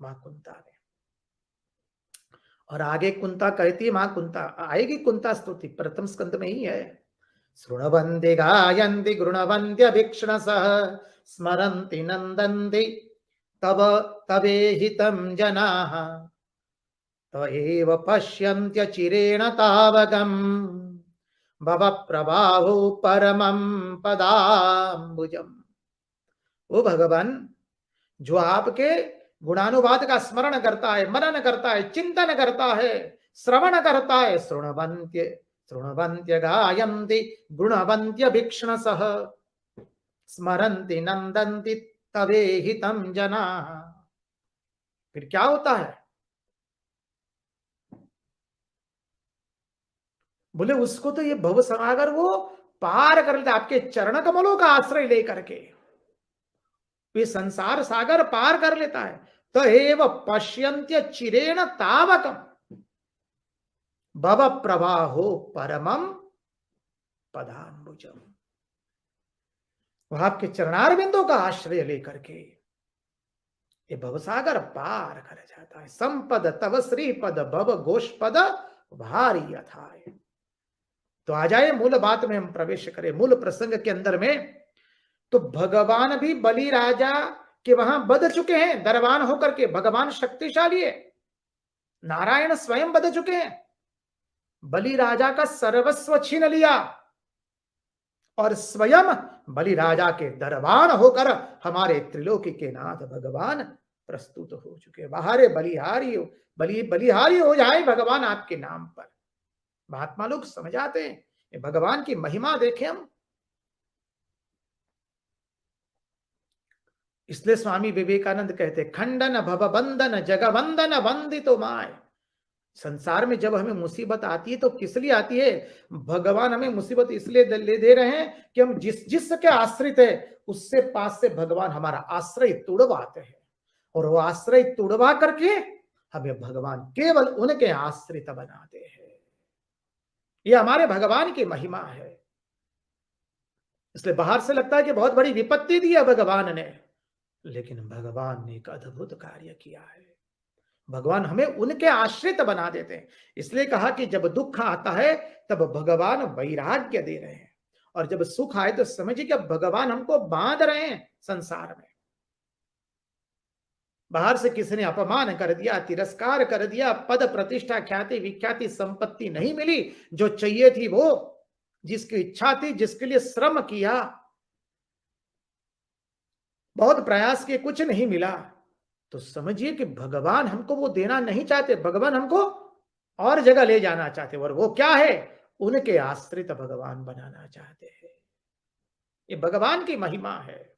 मां कुंता ने। और आगे कुंता कहती है, मां कुंता आएगी, कुंता स्तुति प्रथम स्कंद में ही है। शृण्वन्ति गायन्ति गृण्वन्त्यभीक्ष्णसः स्मरन्ति नन्दन्ति तव तवेहितं जनाः त्वयैव पश्यन्त्यचिरेण तावगम् भव प्रभावो परमं पदाम्बुजम्। ओ भगवान, जो आपके गुणानुवाद का स्मरण करता है, मनन करता है, चिंतन करता है, श्रवण करता है, श्रृणवन्त्य शृण्वन्त्य गायन्ति गुणवन्त्य भिक्षणसः स्मरन्ति नन्दन्ति तवेहितं जनाः। फिर क्या होता है? बोले उसको तो ये भव सागर वो पार कर लेता, आपके चरण कमलों का आश्रय लेकर के वे संसार सागर पार कर लेता है। तो एव पश्यन्त्य चिरेण तावकम भव प्रवाहो परमम पदाम्बुजम। वह आपके चरणारविंदों का आश्रय लेकर के ये भवसागर पार कर जाता है। संपद तव श्रीपद भव गोष्पद भारी अथाय। तो आ जाए मूल बात में हम प्रवेश करें, मूल प्रसंग के अंदर में। तो भगवान भी बलि राजा के वहां बध चुके हैं दरबान होकर के। भगवान शक्तिशाली है, नारायण स्वयं बध चुके हैं। बलि राजा का सर्वस्व छीन लिया और स्वयं बलि राजा के दरबान होकर हमारे त्रिलोकी के नाथ भगवान प्रस्तुत हो चुके। बाहर बलिहारी हो, बलिहारी हो जाए भगवान आपके नाम पर। महात्मा लोग समझाते हैं भगवान की महिमा देखें हम। इसलिए स्वामी विवेकानंद कहते खंडन भव बंधन जगवंदन वंदितो माय। संसार में जब हमें मुसीबत आती है तो किस लिए आती है? भगवान हमें मुसीबत इसलिए ले दे रहे हैं कि हम जिसके आश्रित है उससे पास से भगवान हमारा आश्रय तुड़वाते हैं, और वो आश्रय तुड़वा करके हमें भगवान केवल उनके आश्रित बनाते हैं। ये हमारे भगवान की महिमा है। इसलिए बाहर से लगता है कि बहुत बड़ी विपत्ति दी है भगवान ने, लेकिन भगवान ने एक अद्भुत कार्य किया है। भगवान हमें उनके आश्रित बना देते हैं। इसलिए कहा कि जब दुख आता है तब भगवान वैराग्य दे रहे हैं, और जब सुख आए तो समझिए कि भगवान हमको बांध रहे हैं संसार में। बाहर से किसी ने अपमान कर दिया, तिरस्कार कर दिया, पद प्रतिष्ठा ख्याति विख्याति संपत्ति नहीं मिली जो चाहिए थी, वो जिसकी इच्छा थी, जिसके लिए श्रम किया, बहुत प्रयास किए, कुछ नहीं मिला, तो समझिए कि भगवान हमको वो देना नहीं चाहते। भगवान हमको और जगह ले जाना चाहते, और वो क्या है? उनके आश्रित भगवान बनाना चाहते हैं। ये भगवान की महिमा है।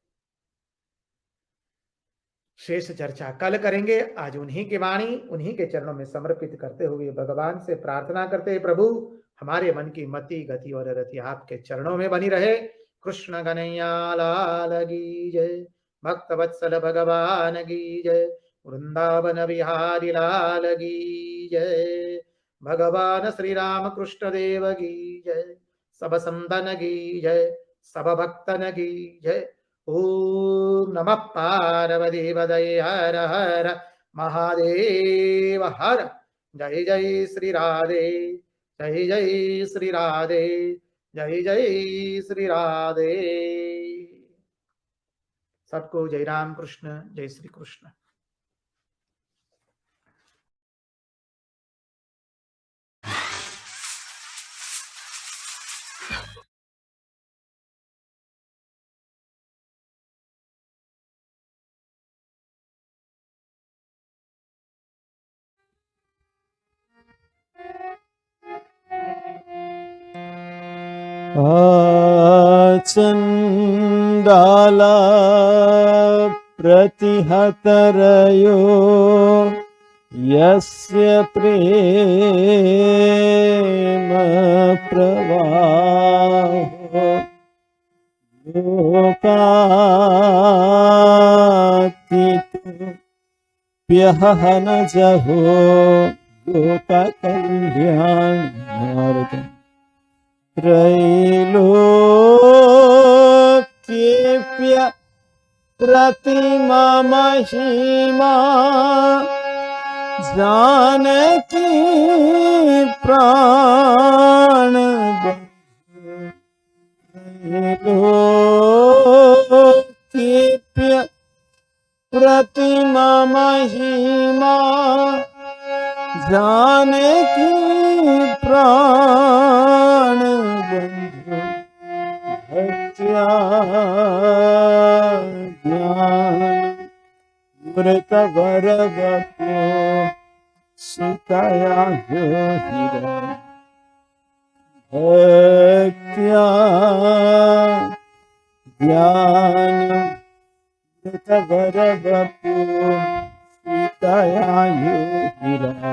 शेष चर्चा कल करेंगे। आज उन्हीं की वाणी उन्हीं के चरणों में समर्पित करते हुए भगवान से प्रार्थना करते हैं, प्रभु हमारे मन की मति गति और रति आपके चरणों में बनी रहे। कृष्ण कन्हैया लाल की जय, भक्त वत्सल भगवान की जय, वृंदावन बिहारी लाल की जय, भगवान श्री राम कृष्ण देव की जय, सब संतन की जय, सब भक्तन की जय। ओम नमः पार्वती पतये हर हर महादेव हर। जय जय श्री राधे, जय जय श्री राधे, जय जय श्री राधे। सबको जय राम कृष्ण, जय श्री कृष्ण। चंडाला प्रतिहतरयो यस्य प्रेम प्रवाहो लोकातीतो प्यहन जहो लोककल्याणार्थम् त्रैलोक्येऽप्य प्रतिमा महिमा जानकी प्राण त्रैलोक्येऽप्य प्रतिमा महिमा जानकी प्राण बंधु भक्त्या ज्ञान मृत वर बपु सीताया योगिरा भक्त्या ज्ञान मृत वर बपु सीताया योगिरा।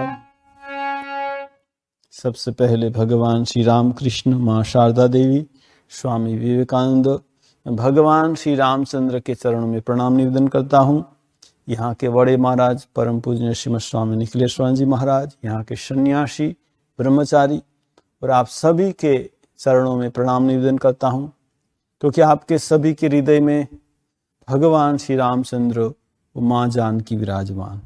सबसे पहले भगवान श्री राम कृष्ण, माँ शारदा देवी, स्वामी विवेकानंद, भगवान श्री रामचंद्र के चरणों में प्रणाम निवेदन करता हूँ। यहाँ के बड़े महाराज परम पूज्य श्रीमद स्वामी निखिलेश्वर जी महाराज, यहाँ के सन्यासी ब्रह्मचारी और आप सभी के चरणों में प्रणाम निवेदन करता हूँ, क्योंकि आपके सभी के हृदय में भगवान श्री रामचंद्र और माँ जानकी विराजमान।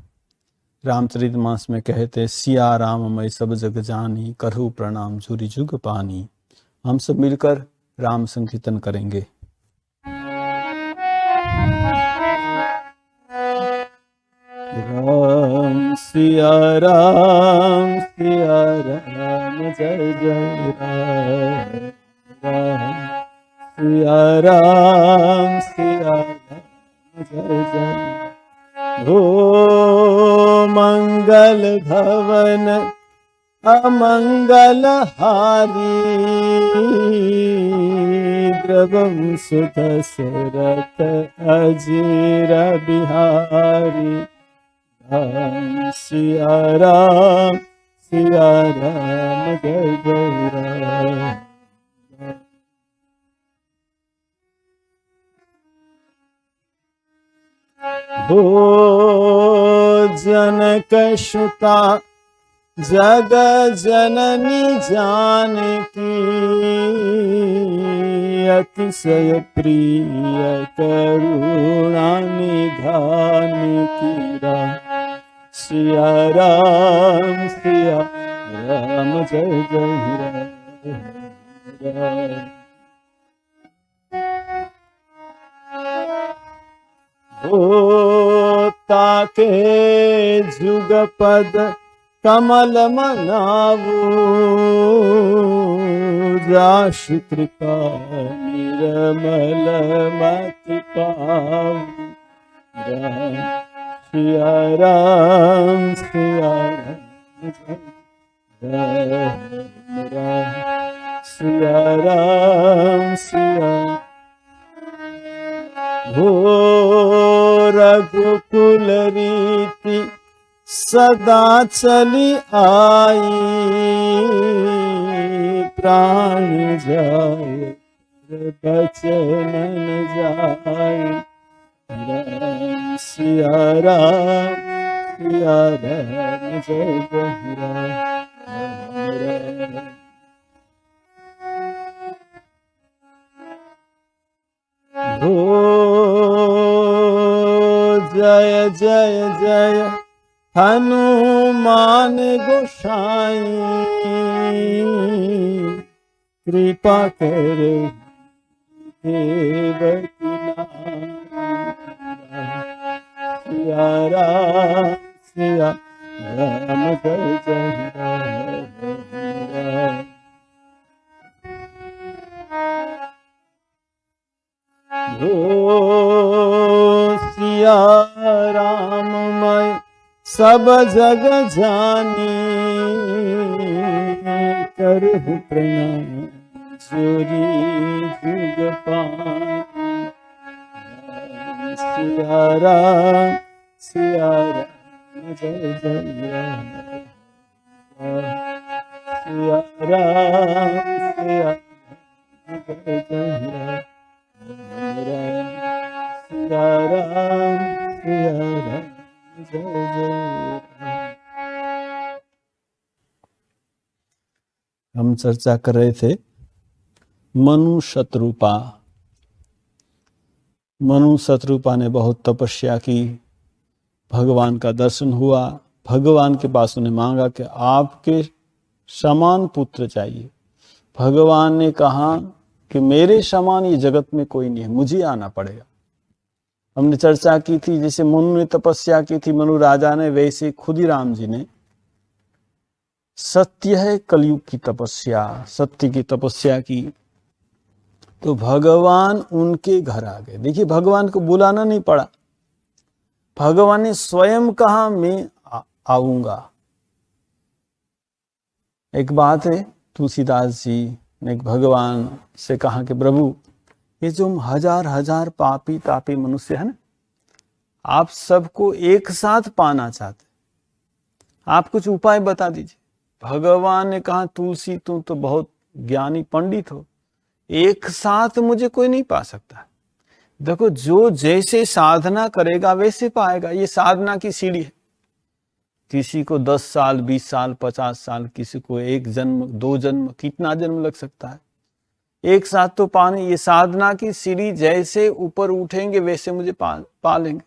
रामचरितमानस में कहते सिया राम मैं सब जग जानी, करहु प्रणाम जुरी जुग पानी। हम सब मिलकर राम संकीर्तन करेंगे। राम सिया राम जय जय राम, सिया राम जय जय। हो मंगल भवन अमंगल हारी, द्रवम सुत सरथ अजीर बिहारी। राम सिया राम जय जय राम। हो जनक सुता जग जननी जानकी, अतिशय प्रिय करुणा निधान की। राम सिया राम जय जय राम। हो ताके जुगपद कमल मनावू, जाश कृपा निर्मल मति पावू। राम सिया राम सिया राम। हो रघुकुल रीति सदा चली आई, प्राण जाए बचन न जाए। राम सिया राम जय जय राम। हो जय जय जय हनुमान गोसाई, कृपा करे देवकी नाई। सिया राम जय जय राम। हो सिया राम मैं सब जग जानी, करहु प्रणाम जुरी जुग पानी। सिया राम जय जय राम। सिया राम जय जय राम। सिया राम जय जय राम। हम चर्चा कर रहे थे मनु शत्रुपा। मनु शत्रुपा ने बहुत तपस्या की, भगवान का दर्शन हुआ। भगवान के पास उन्हें मांगा कि आपके समान पुत्र चाहिए। भगवान ने कहा कि मेरे समान ये जगत में कोई नहीं है, मुझे आना पड़ेगा। हमने चर्चा की थी, जैसे मनु ने तपस्या की थी, मनु राजा ने, वैसे खुद ही राम जी ने सत्य है कलयुग की तपस्या, सत्य की तपस्या की, तो भगवान उनके घर आ गए। देखिए, भगवान को बुलाना नहीं पड़ा, भगवान ने स्वयं कहा मैं आऊंगा। एक बात है, तुलसीदास जी ने भगवान से कहा कि प्रभु ये जो हम हजार हजार पापी तापी मनुष्य है ना, आप सबको एक साथ पाना चाहते, आप कुछ उपाय बता दीजिए। भगवान ने कहा तुलसी तुम तो बहुत ज्ञानी पंडित हो, एक साथ मुझे कोई नहीं पा सकता। देखो जो जैसे साधना करेगा वैसे पाएगा। ये साधना की सीढ़ी है। किसी को 10 साल 20 साल 50 साल, किसी को 1 जन्म 2 जन्म, कितना जन्म लग सकता है, एक साथ तो पाने। ये साधना की सीढ़ी, जैसे ऊपर उठेंगे वैसे मुझे पा लेंगे।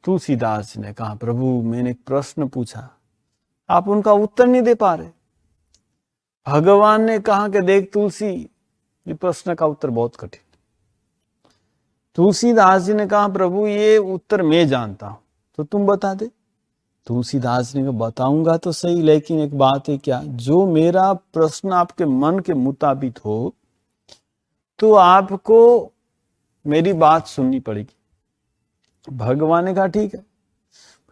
तुलसीदास जी ने कहा प्रभु मैंने एक प्रश्न पूछा, आप उनका उत्तर नहीं दे पा रहे। भगवान ने कहा कि देख तुलसी, ये प्रश्न का उत्तर बहुत कठिन। तुलसीदास जी ने कहा प्रभु ये उत्तर मैं जानता हूं, तो तुम बता दे। तुलसीदास ने कहा बताऊंगा तो सही, लेकिन एक बात है क्या, जो मेरा प्रश्न आपके मन के मुताबिक हो तो आपको मेरी बात सुननी पड़ेगी। भगवान ने कहा ठीक है।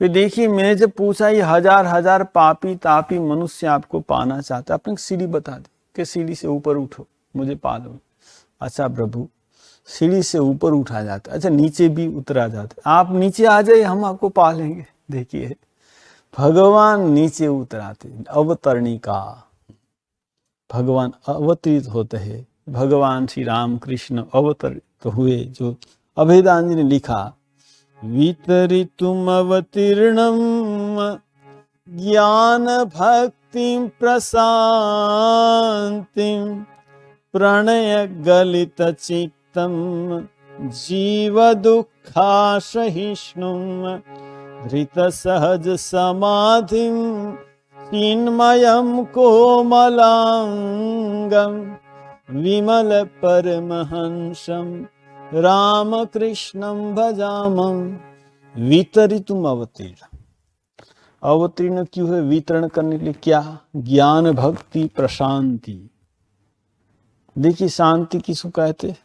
फिर देखिए मैंने जब पूछा ये हजार हजार पापी तापी मनुष्य आपको पाना चाहता है, अपनी सीढ़ी बता दी कि सीढ़ी से ऊपर उठो मुझे पा लो। अच्छा प्रभु, सीढ़ी से ऊपर उठा जाता, अच्छा नीचे भी उतरा जाता, आप नीचे आ जाइए हम आपको पा लेंगे। देखिए भगवान नीचे उतराते, अवतरणिका, भगवान अवतरित होते हैं। भगवान श्री राम कृष्ण अवतरित हुए, जो अभेदानंद जी ने लिखा, वितरितुम अवतीर्णम ज्ञान भक्ति प्रशांतिम प्रणय गलित चित्तम जीव दुःखासहिष्णुम धृत सहज समाधिम चिन्मयम कोमलांगम विमल परमहंसम राम कृष्णम भजामं। वितरितुम अवतीर्ण, अवतीर्ण क्यों है? वितरण करने के लिए। क्या? ज्ञान भक्ति प्रशांति। देखिए शांति किसको कहते?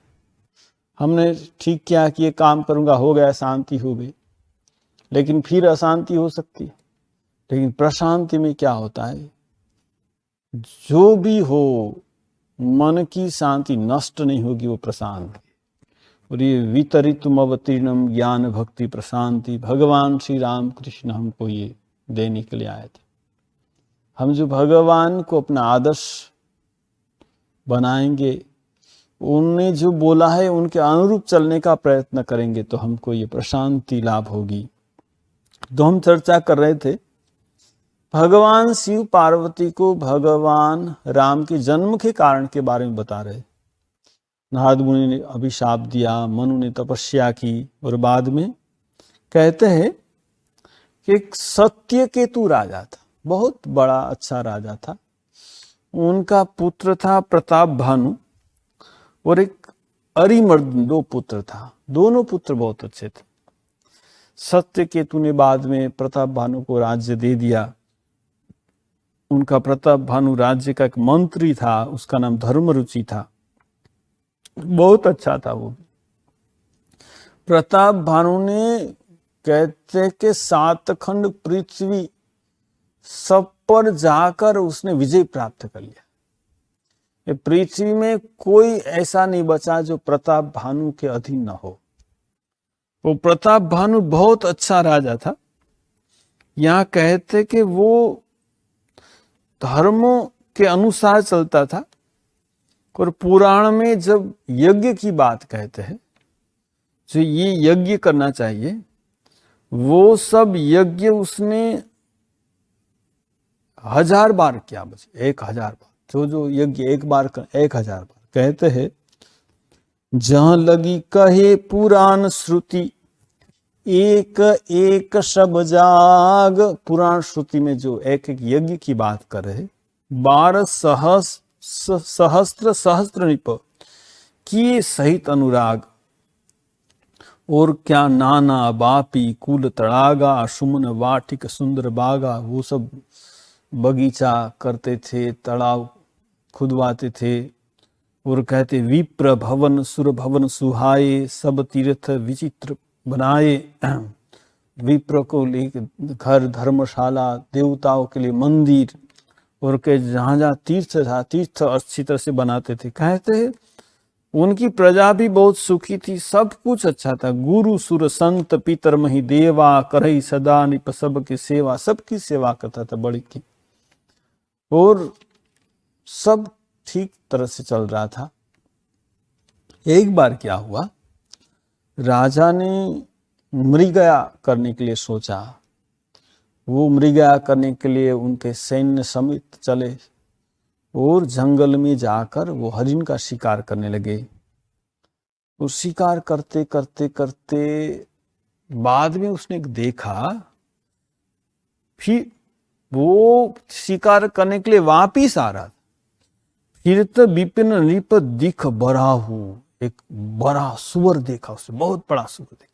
हमने ठीक किया कि ये काम करूंगा, हो गया, शांति हो गई, लेकिन फिर अशांति हो सकती है। लेकिन प्रशांति में क्या होता है, जो भी हो मन की शांति नष्ट नहीं होगी, वो प्रशांत। और ये वितरितुम अवतीर्णम ज्ञान भक्ति प्रशांति, भगवान श्री राम कृष्ण हमको ये देने के लिए आए थे। हम जो भगवान को अपना आदर्श बनाएंगे, उनने जो बोला है उनके अनुरूप चलने का प्रयत्न करेंगे, तो हमको ये प्रशांति लाभ होगी। तो हम चर्चा कर रहे थे, भगवान शिव पार्वती को भगवान राम के जन्म के कारण के बारे में बता रहे। नारद मुनि ने अभिशाप दिया, मनु ने तपस्या की, और बाद में कहते हैं कि एक सत्यकेतु राजा था, बहुत बड़ा अच्छा राजा था। उनका पुत्र था प्रताप भानु और एक अरिमर्दन, 2 पुत्र था। दोनों पुत्र बहुत अच्छे थे। सत्यकेतु ने बाद में प्रताप भानु को राज्य दे दिया। उनका प्रताप भानु राज्य का एक मंत्री था, उसका नाम धर्मरुचि था, बहुत अच्छा था वो। प्रताप भानु ने कहते कि 7 खंड पृथ्वी सब पर जाकर उसने विजय प्राप्त कर लिया। पृथ्वी में कोई ऐसा नहीं बचा जो प्रताप भानु के अधीन न हो। वो प्रताप भानु बहुत अच्छा राजा था। यहाँ कहते कि वो धर्मों के अनुसार चलता था। और पुराण में जब यज्ञ की बात कहते हैं, जो ये यज्ञ करना चाहिए, वो सब यज्ञ उसने 1000 बार किया, बस 1000 बार। जो यज्ञ एक बार कर 1000 बार। कहते हैं जहां लगी कहे पुराण श्रुति, एक एक सब जाग। पुराण श्रुति में जो एक एक यज्ञ की बात कर रहे, 12 सहस्त्र सहस्त्र निप किए सहित अनुराग, और क्या नाना बापी कुल तड़ागा, सुमन वाटिक सुंदर बागा। वो सब बगीचा करते थे, तालाब खुदवाते थे। और कहते विप्र भवन सुर भवन सुहाए, सब तीर्थ विचित्र बनाए। विप्र को लिए घर, धर्मशाला, देवताओं के लिए मंदिर, और के जहाँ जहाँ तीर्थ था, तीर्थ अच्छी तरह से बनाते थे। कहते हैं उनकी प्रजा भी बहुत सुखी थी, सब कुछ अच्छा था। गुरु सुर संत पितर मही देवा, करई सदा निप सब की सेवा, सबकी सेवा करता था बड़ी की, और सब ठीक तरह से चल रहा था। एक बार क्या हुआ, राजा ने मृगया करने के लिए सोचा। वो मृगया करने के लिए उनके सैन्य समेत चले और जंगल में जाकर वो हरिण का शिकार करने लगे। वो शिकार करते करते करते बाद में उसने देखा, फिर वो शिकार करने के लिए वापिस आ रहा था। फिर तो विपिन नृप दिख बराहु, एक बड़ा सुअर देखा उसने, बहुत बड़ा सुअर देखा।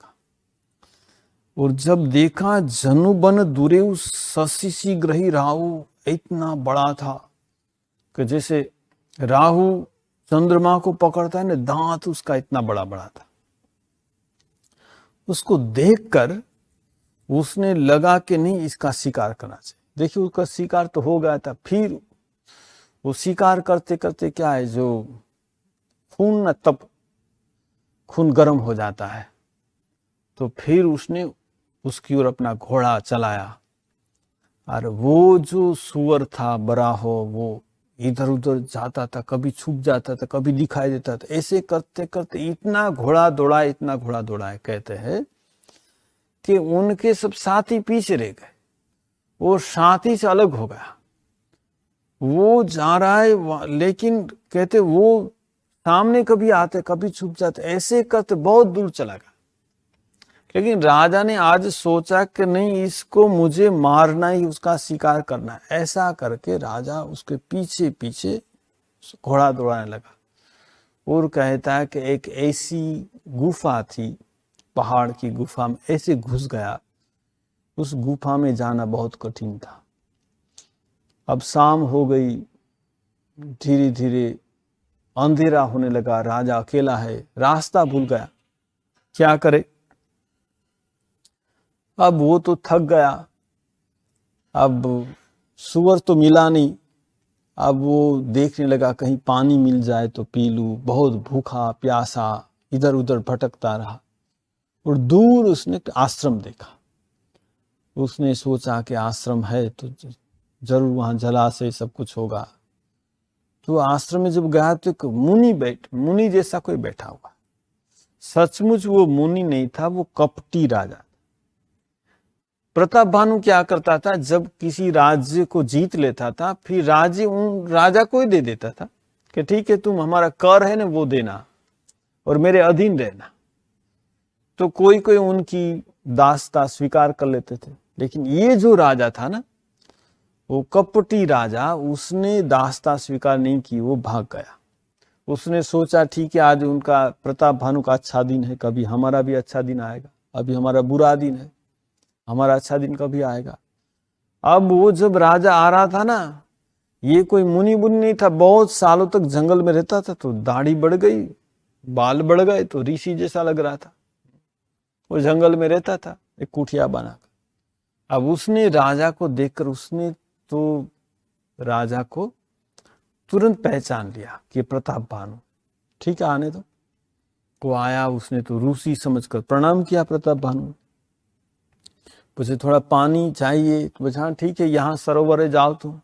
और जब देखा जनु बन दूरे शशि ग्रही राहु, इतना बड़ा था कि जैसे राहु चंद्रमा को पकड़ता है ना, दांत उसका इतना बड़ा बड़ा था। उसको देखकर उसने लगा कि नहीं, इसका शिकार करना चाहिए। देखिए उसका शिकार तो हो गया था। फिर वो शिकार करते करते क्या है, जो खून न तब खून गर्म हो जाता है, तो फिर उसने उसकी ओर अपना घोड़ा चलाया। और वो जो सुअर था बड़ा हो, वो इधर उधर जाता था, कभी छुप जाता था, कभी दिखाई देता था। ऐसे करते करते इतना घोड़ा दौड़ा, इतना घोड़ा दौड़ा, कहते हैं कि उनके सब साथी पीछे रह गए, वो साथी से अलग हो गया। वो जा रहा है लेकिन कहते वो सामने कभी आते, कभी छुप जाते, ऐसे करते बहुत दूर चला गया। लेकिन राजा ने आज सोचा कि नहीं, इसको मुझे मारना ही, उसका शिकार करना है। ऐसा करके राजा उसके पीछे पीछे घोड़ा दौड़ाने लगा। और कहता है कि एक ऐसी गुफा थी, पहाड़ की गुफा में ऐसे घुस गया। उस गुफा में जाना बहुत कठिन था। अब शाम हो गई, धीरे धीरे अंधेरा होने लगा। राजा अकेला है, रास्ता भूल गया, क्या करे। अब वो तो थक गया, अब सुअर तो मिला नहीं। अब वो देखने लगा कहीं पानी मिल जाए तो पी लूं। बहुत भूखा प्यासा इधर उधर भटकता रहा, और दूर उसने आश्रम देखा। उसने सोचा कि आश्रम है तो जरूर वहां जलाशय सब कुछ होगा। तो आश्रम में जब गया तो एक मुनि जैसा कोई बैठा हुआ। सचमुच वो मुनि नहीं था, वो कपटी राजा। प्रताप भानु क्या करता था, जब किसी राज्य को जीत लेता था, फिर राज्य उन राजा को ही दे देता था कि ठीक है, तुम हमारा कर है ना वो देना और मेरे अधीन रहना। तो कोई कोई उनकी दासता स्वीकार कर लेते थे। लेकिन ये जो राजा था ना, वो कपटी राजा, उसने दासता स्वीकार नहीं की, वो भाग गया। उसने सोचा ठीक है, आज उनका प्रताप भानु का अच्छा दिन है, कभी हमारा भी अच्छा दिन आएगा। अभी हमारा बुरा दिन है, हमारा अच्छा दिन कभी आएगा। अब वो जब राजा आ रहा था ना, ये कोई मुनि नहीं था, बहुत सालों तक जंगल में रहता था, तो दाढ़ी बढ़ गई, बाल बढ़ गए, तो ऋषि जैसा लग रहा था। वो जंगल में रहता था एक कुटिया बनाकर। अब उसने राजा को देखकर उसने तो राजा को तुरंत पहचान लिया कि प्रताप भानु। ठीक है, आने दो। वो आया, उसने तो रूसी समझकर प्रणाम किया प्रताप भानु। मुझे थोड़ा पानी चाहिए, तो बोला ठीक है, यहाँ सरोवर है, जाओ। तो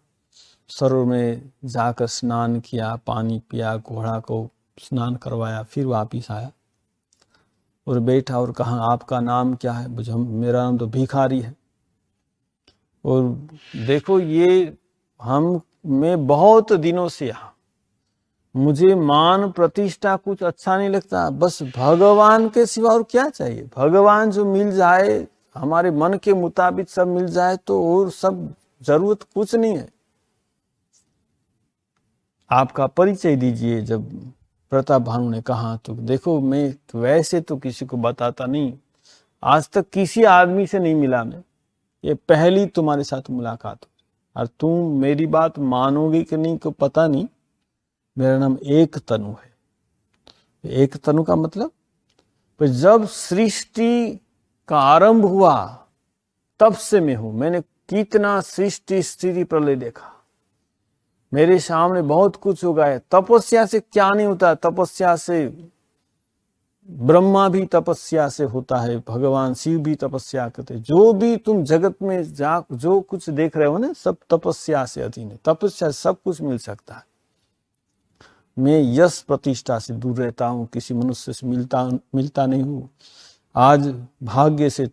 सरोवर में जाकर स्नान किया, पानी पिया, घोड़ा को स्नान करवाया, फिर वापिस आया और बैठा और कहा आपका नाम क्या है। मुझे मेरा नाम तो भिखारी है। और देखो ये मैं बहुत दिनों से यहाँ, मुझे मान प्रतिष्ठा कुछ अच्छा नहीं लगता, बस भगवान के सिवा और क्या चाहिए। भगवान जो मिल जाए, हमारे मन के मुताबिक सब मिल जाए, तो और सब जरूरत कुछ नहीं है। आपका परिचय दीजिए। जब प्रताप भानु ने कहा तो देखो, मैं वैसे तो किसी को बताता नहीं, आज तक किसी आदमी से नहीं मिला मैं, ये पहली तुम्हारे साथ मुलाकात हो, और तुम मेरी बात मानोगे कि नहीं को पता नहीं। मेरा नाम एक तनु है। एक तनु का मतलब, जब सृष्टि का आरंभ हुआ तब से मैं हूं। मैंने कितना सृष्टि स्थिति प्रलय देखा, मेरे सामने बहुत कुछ हो गया है। तपस्या से क्या नहीं होता, तपस्या से ब्रह्मा भी तपस्या से होता है, भगवान शिव भी तपस्या करते। जो भी तुम जगत में जो कुछ देख रहे हो ना, सब तपस्या से अधीन है। तपस्या से सब कुछ मिल सकता है। मैं यश प्रतिष्ठा से दूर रहता हूं, किसी मनुष्य से मिलता नहीं हूं। आज भाग्य से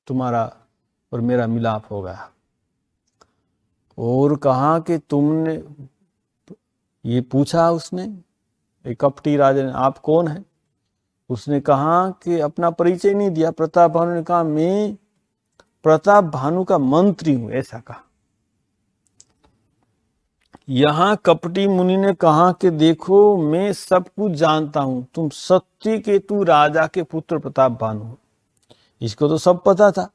तुम्हारा और मेरा मिलाप हो गया। और कहा कि तुमने, ये पूछा उसने, एक कपटी राजा ने, आप कौन है? उसने कहा कि अपना परिचय नहीं दिया। प्रताप भानु ने कहा मैं प्रताप भानु का मंत्री हूं, ऐसा कहा। यहां कपटी मुनि ने कहा कि देखो मैं सब कुछ जानता हूं, तुम सत्य केतु राजा के पुत्र प्रताप भानु। इसको तो सब पता था,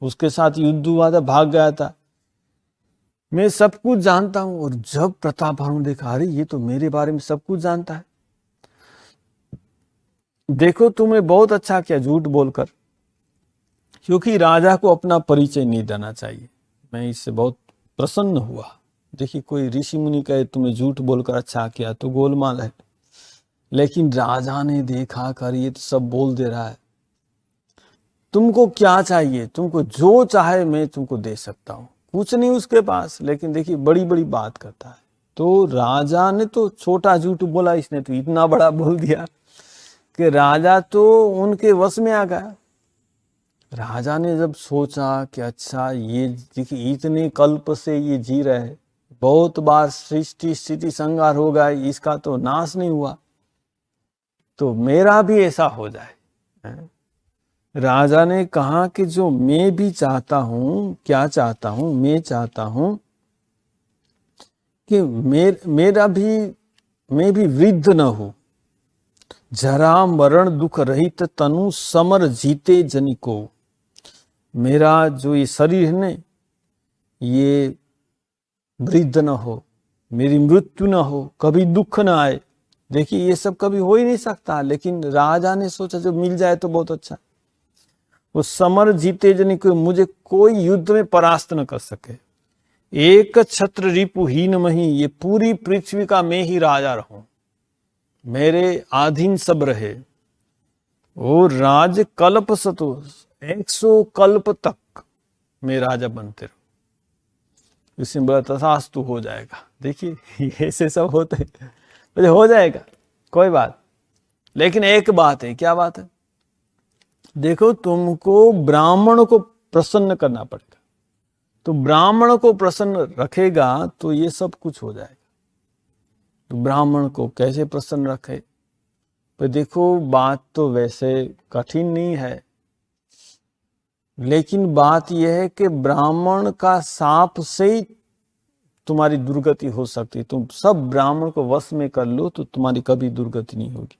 उसके साथ युद्ध हुआ था, भाग गया था। मैं सब कुछ जानता हूं। और जब प्रताप भानु ने देखा, अरे ये तो मेरे बारे में सब कुछ जानता है। देखो तुमने बहुत अच्छा किया झूठ बोलकर, क्योंकि राजा को अपना परिचय नहीं देना चाहिए। मैं इससे बहुत प्रसन्न हुआ। देखिए कोई ऋषि मुनि कहे तुम्हें झूठ बोलकर अच्छा किया तो गोलमाल है, लेकिन राजा ने देखा कर ये तो सब बोल दे रहा है। तुमको क्या चाहिए? तुमको जो चाहे मैं तुमको दे सकता हूं। कुछ नहीं उसके पास, लेकिन देखिए बड़ी बड़ी बात करता है। तो राजा ने तो छोटा झूठ बोला, इसने तो इतना बड़ा बोल दिया कि राजा तो उनके वश में आ गया। राजा ने जब सोचा कि अच्छा ये देखिए इतने कल्प से ये जी रहे हैं, बहुत बार सृष्टि स्थिति संहार हो गया, इसका तो नाश नहीं हुआ, तो मेरा भी ऐसा हो जाए। राजा ने कहा कि जो मैं भी चाहता हूं, क्या चाहता हूं? मैं चाहता हूं कि मैं भी वृद्ध न हो, जरा मरण दुख रहित तनु समर जीते जनिको। मेरा जो ये शरीर है न, ये वृद्ध न हो, मेरी मृत्यु न हो, कभी दुख न आए। देखिए ये सब कभी हो ही नहीं सकता, लेकिन राजा ने सोचा जो मिल जाए तो बहुत अच्छा। वो समर जीते जनिको, मुझे कोई युद्ध में परास्त न कर सके। एक छत्र रिपुहीन मही, ये पूरी पृथ्वी का मैं ही राजा रहूं, मेरे अधीन सब रहे। और राज कल्प सतो, 100 कल्प तक मैं राजा बनते रहूं। इसमें बड़ा तथास्तु हो जाएगा। देखिए ऐसे सब होते हैं, हो जाएगा कोई बात। लेकिन एक बात है, क्या बात है? देखो तुमको ब्राह्मण को प्रसन्न करना पड़ेगा। तो ब्राह्मण को प्रसन्न रखेगा तो ये सब कुछ हो जाएगा। तो ब्राह्मण को कैसे प्रसन्न रखे? तो देखो बात तो वैसे कठिन नहीं है, लेकिन बात यह है कि ब्राह्मण का शाप से ही तुम्हारी दुर्गति हो सकती है। तुम सब ब्राह्मण को वश में कर लो तो तुम्हारी कभी दुर्गति नहीं होगी।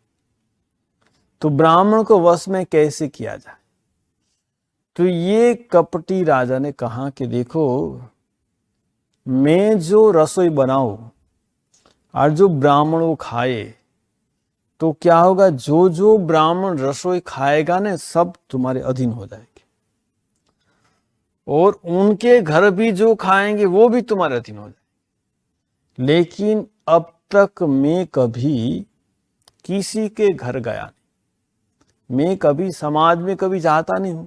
तो ब्राह्मण को वश में कैसे किया जाए? तो ये कपटी राजा ने कहा कि देखो मैं जो रसोई बनाऊं और जो ब्राह्मण वो खाए, तो क्या होगा, जो जो ब्राह्मण रसोई खाएगा ना सब तुम्हारे अधीन हो जाएगी, और उनके घर भी जो खाएंगे वो भी तुम्हारे अधीन हो जाएंगे। लेकिन अब तक मैं कभी किसी के घर गया नहीं, मैं कभी समाज में कभी जाता नहीं हूं।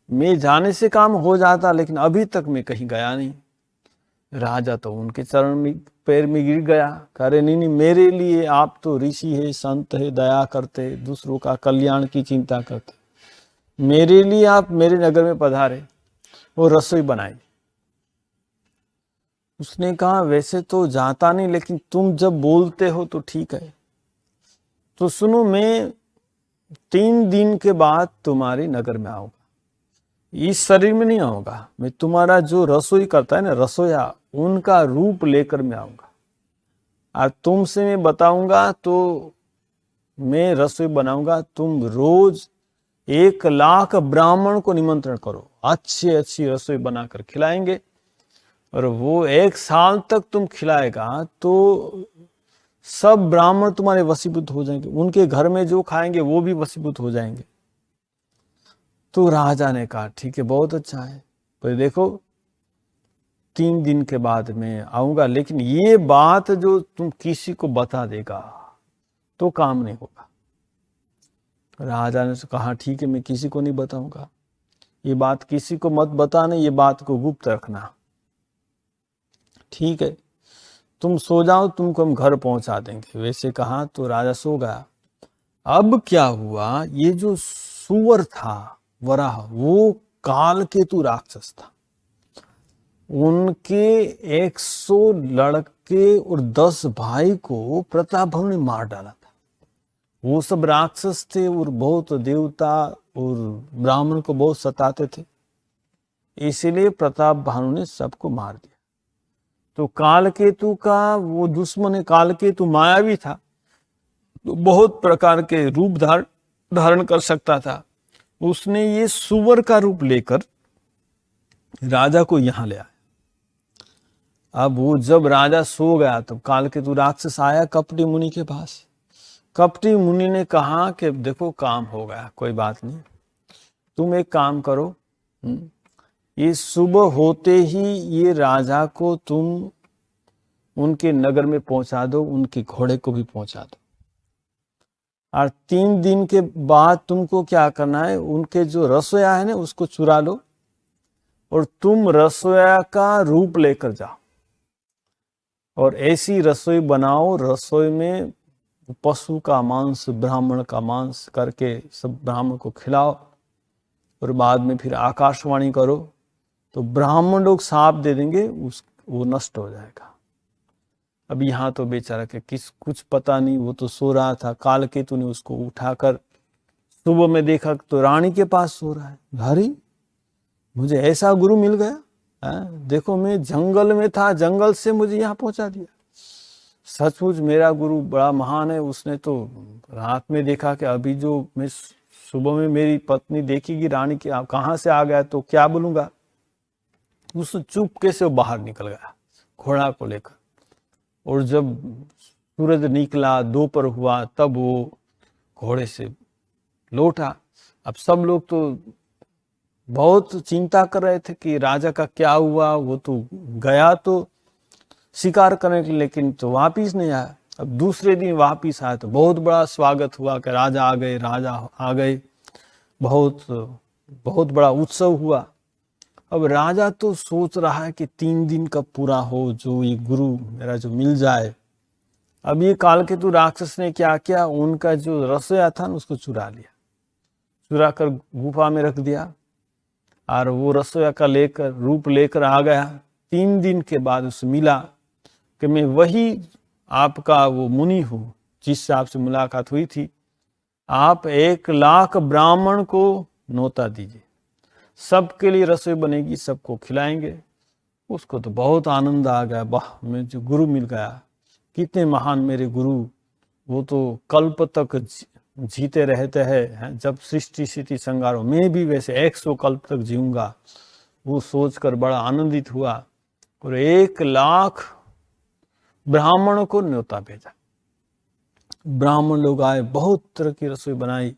मैं जाने से काम हो जाता, लेकिन अभी तक मैं कहीं गया नहीं। राजा तो उनके चरण में पैर में गिर गया, कह रहे नहीं मेरे लिए आप तो ऋषि है, संत है, दया करते, दूसरों का कल्याण की चिंता करते, मेरे लिए आप मेरे नगर में पधारे, वो रसोई बनाई। उसने कहा वैसे तो जाता नहीं, लेकिन तुम जब बोलते हो तो ठीक है। तो सुनो, मैं 3 दिन के बाद तुम्हारे नगर में आऊंगा, इस शरीर में नहीं आऊंगा। मैं तुम्हारा जो रसोई करता है ना, रसोया, उनका रूप लेकर मैं आऊंगा और तुमसे मैं बताऊंगा तो मैं रसोई बनाऊंगा। तुम रोज 1 लाख ब्राह्मण को निमंत्रण करो, अच्छी अच्छी रसोई बनाकर खिलाएंगे, और वो 1 साल तक तुम खिलाएगा तो सब ब्राह्मण तुम्हारे वशीभूत हो जाएंगे, उनके घर में जो खाएंगे वो भी वशीभूत हो जाएंगे। तो राजा ने कहा ठीक है, बहुत अच्छा है, पर देखो 3 दिन के बाद मैं आऊंगा, लेकिन ये बात जो तुम किसी को बता देगा तो काम नहीं होगा। राजा ने कहा ठीक है, मैं किसी को नहीं बताऊंगा, ये बात किसी को मत बताना, ये बात को गुप्त रखना। ठीक है, तुम सो जाओ, तुमको हम घर पहुंचा देंगे। वैसे कहा तो राजा सो गया। अब क्या हुआ, ये जो सुअर था वराह, वो कालकेतु राक्षस था। उनके 100 लड़के और 10 भाई को प्रताप भानु ने मार डाला था। वो सब राक्षस थे और बहुत देवता और ब्राह्मण को बहुत सताते थे, इसीलिए प्रताप भानु ने सबको मार दिया। तो कालकेतु का वो दुश्मन है, कालकेतु मायावी था, तो बहुत प्रकार के रूप धारण कर सकता था। उसने ये सुअर का रूप लेकर राजा को यहां ले आया। अब वो जब राजा सो गया तो कालकेतु राक्षस आया कपटी मुनि के पास। कपटी मुनि ने कहा कि देखो काम हो गया, कोई बात नहीं, तुम एक काम करो, ये सुबह होते ही ये राजा को तुम उनके नगर में पहुंचा दो, उनके घोड़े को भी पहुंचा दो, और 3 दिन के बाद तुमको क्या करना है, उनके जो रसोया है ना उसको चुरा लो और तुम रसोया का रूप लेकर जाओ और ऐसी रसोई बनाओ, रसोई में पशु का मांस, ब्राह्मण का मांस करके सब ब्राह्मण को खिलाओ और बाद में फिर आकाशवाणी करो, तो ब्राह्मण लोग साप दे देंगे, वो नष्ट हो जाएगा। अब यहाँ तो बेचारा के कुछ पता नहीं, वो तो सो रहा था। कालकेतु ने उसको उठाकर सुबह में देखा तो रानी के पास सो रहा है। अरे मुझे ऐसा गुरु मिल गया, देखो मैं जंगल में था, जंगल से मुझे यहाँ पहुंचा दिया। सचमुच मेरा गुरु बड़ा महान है। उसने तो रात में देखा कि अभी जो मैं सुबह में मेरी पत्नी देखेगी रानी की कहाँ से आ गया तो क्या बोलूंगा। उस चुपके से वो बाहर निकल गया घोड़ा को लेकर, और जब सूरज निकला, दोपहर हुआ, तब वो घोड़े से लौटा। अब सब लोग तो बहुत चिंता कर रहे थे कि राजा का क्या हुआ, वो तो गया तो शिकार करने के लिए, लेकिन तो वापिस नहीं आया। अब दूसरे दिन वापिस आया तो बहुत बड़ा स्वागत हुआ कि राजा आ गए, राजा आ गए, बहुत बहुत बड़ा उत्सव हुआ। अब राजा तो सोच रहा है कि 3 दिन का पूरा हो, जो ये गुरु मेरा जो मिल जाए। अब ये कालकेतु राक्षस ने क्या किया, उनका जो रसोया था ना उसको चुरा लिया, चुरा कर गुफा में रख दिया, और वो रसोया का लेकर रूप लेकर आ गया। 3 दिन के बाद उसे मिला कि मैं वही आपका वो मुनि हूँ जिससे आपसे मुलाकात हुई थी, आप 1 लाख ब्राह्मण को न्योता दीजिए, सबके लिए रसोई बनेगी, सबको खिलाएंगे। उसको तो बहुत आनंद आ गया, वाह मैं जो गुरु मिल गया, कितने महान मेरे गुरु, वो तो कल्प तक जीते रहते हैं, जब सृष्टि स्थिति संहार, मैं भी वैसे 100 कल्प तक जीऊंगा। वो सोचकर बड़ा आनंदित हुआ और 1 लाख ब्राह्मणों को न्योता भेजा। ब्राह्मण लोग आए, बहुत तरह की रसोई बनाई,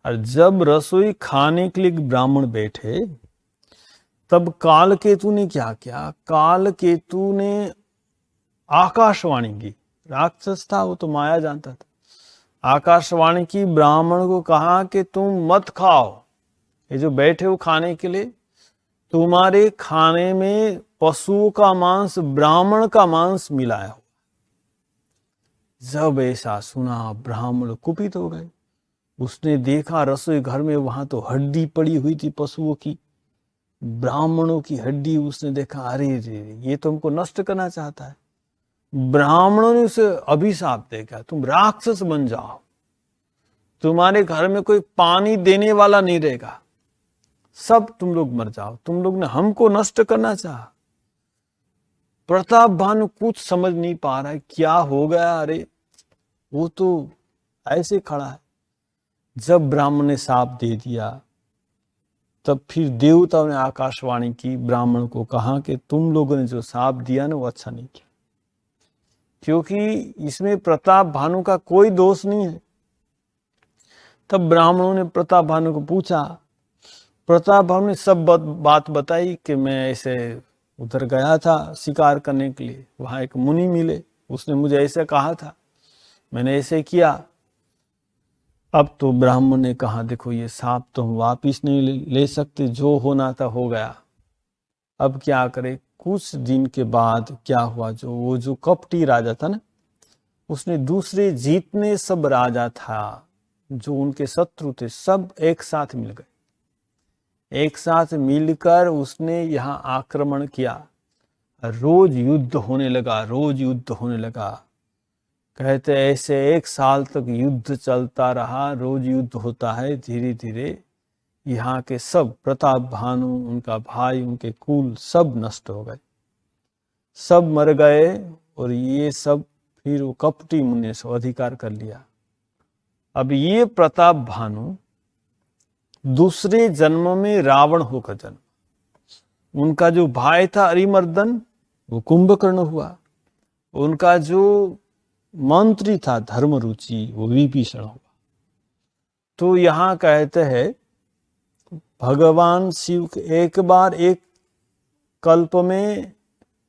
और जब रसोई खाने के लिए ब्राह्मण बैठे तब कालकेतु ने क्या किया, कालकेतु ने आकाशवाणी की। राक्षस था वो तो माया जानता था, आकाशवाणी की, ब्राह्मण को कहा कि तुम मत खाओ, ये जो बैठे हो खाने के लिए, तुम्हारे खाने में पशुओं का मांस, ब्राह्मण का मांस मिलाया हो। जब ऐसा सुना ब्राह्मण कुपित हो गए। उसने देखा रसोई घर में, वहां तो हड्डी पड़ी हुई थी पशुओं की, ब्राह्मणों की हड्डी। उसने देखा, अरे ये तो हमको नष्ट करना चाहता है। ब्राह्मणों ने उसे अभिशाप देखा, तुम राक्षस बन जाओ, तुम्हारे घर में कोई पानी देने वाला नहीं रहेगा, सब तुम लोग मर जाओ, तुम लोग ने हमको नष्ट करना चाहा। प्रताप भानु कुछ समझ नहीं पा रहा है क्या हो गया। अरे वो तो ऐसे खड़ा है। जब ब्राह्मण ने शाप दे दिया तब फिर देवताओं ने आकाशवाणी की, ब्राह्मण को कहा कि तुम लोगों ने जो शाप दिया ना वो अच्छा नहीं किया, क्योंकि इसमें प्रताप भानु का कोई दोष नहीं है। तब ब्राह्मणों ने प्रताप भानु को पूछा प्रताप भानु ने सब बात बताई कि मैं ऐसे उधर गया था शिकार करने के लिए, वहां एक मुनि मिले, उसने मुझे ऐसे कहा था, मैंने ऐसे किया। अब तो ब्राह्मण ने कहा देखो ये सांप तो हम वापिस नहीं ले सकते, जो होना था हो गया, अब क्या करे। कुछ दिन के बाद क्या हुआ, वो जो कपटी राजा था ना, उसने दूसरे जितने सब राजा था जो उनके शत्रु थे सब एक साथ मिल गए, एक साथ मिलकर उसने यहाँ आक्रमण किया। रोज युद्ध होने लगा, रोज युद्ध होने लगा। कहते ऐसे 1 साल तक युद्ध चलता रहा, रोज युद्ध होता है। धीरे धीरे यहाँ के सब, प्रताप भानु, उनका भाई, उनके कुल सब नष्ट हो गए, सब मर गए। और ये सब फिर वो कपटी मुनि से अधिकार कर लिया। अब ये प्रताप भानु दूसरे जन्म में रावण होकर जन्म, उनका जो भाई था अरिमर्दन वो कुंभकर्ण हुआ, उनका जो मंत्री था धर्मरुचि वो विभीषण हुआ। तो यहाँ कहते हैं भगवान शिव एक बार एक कल्प में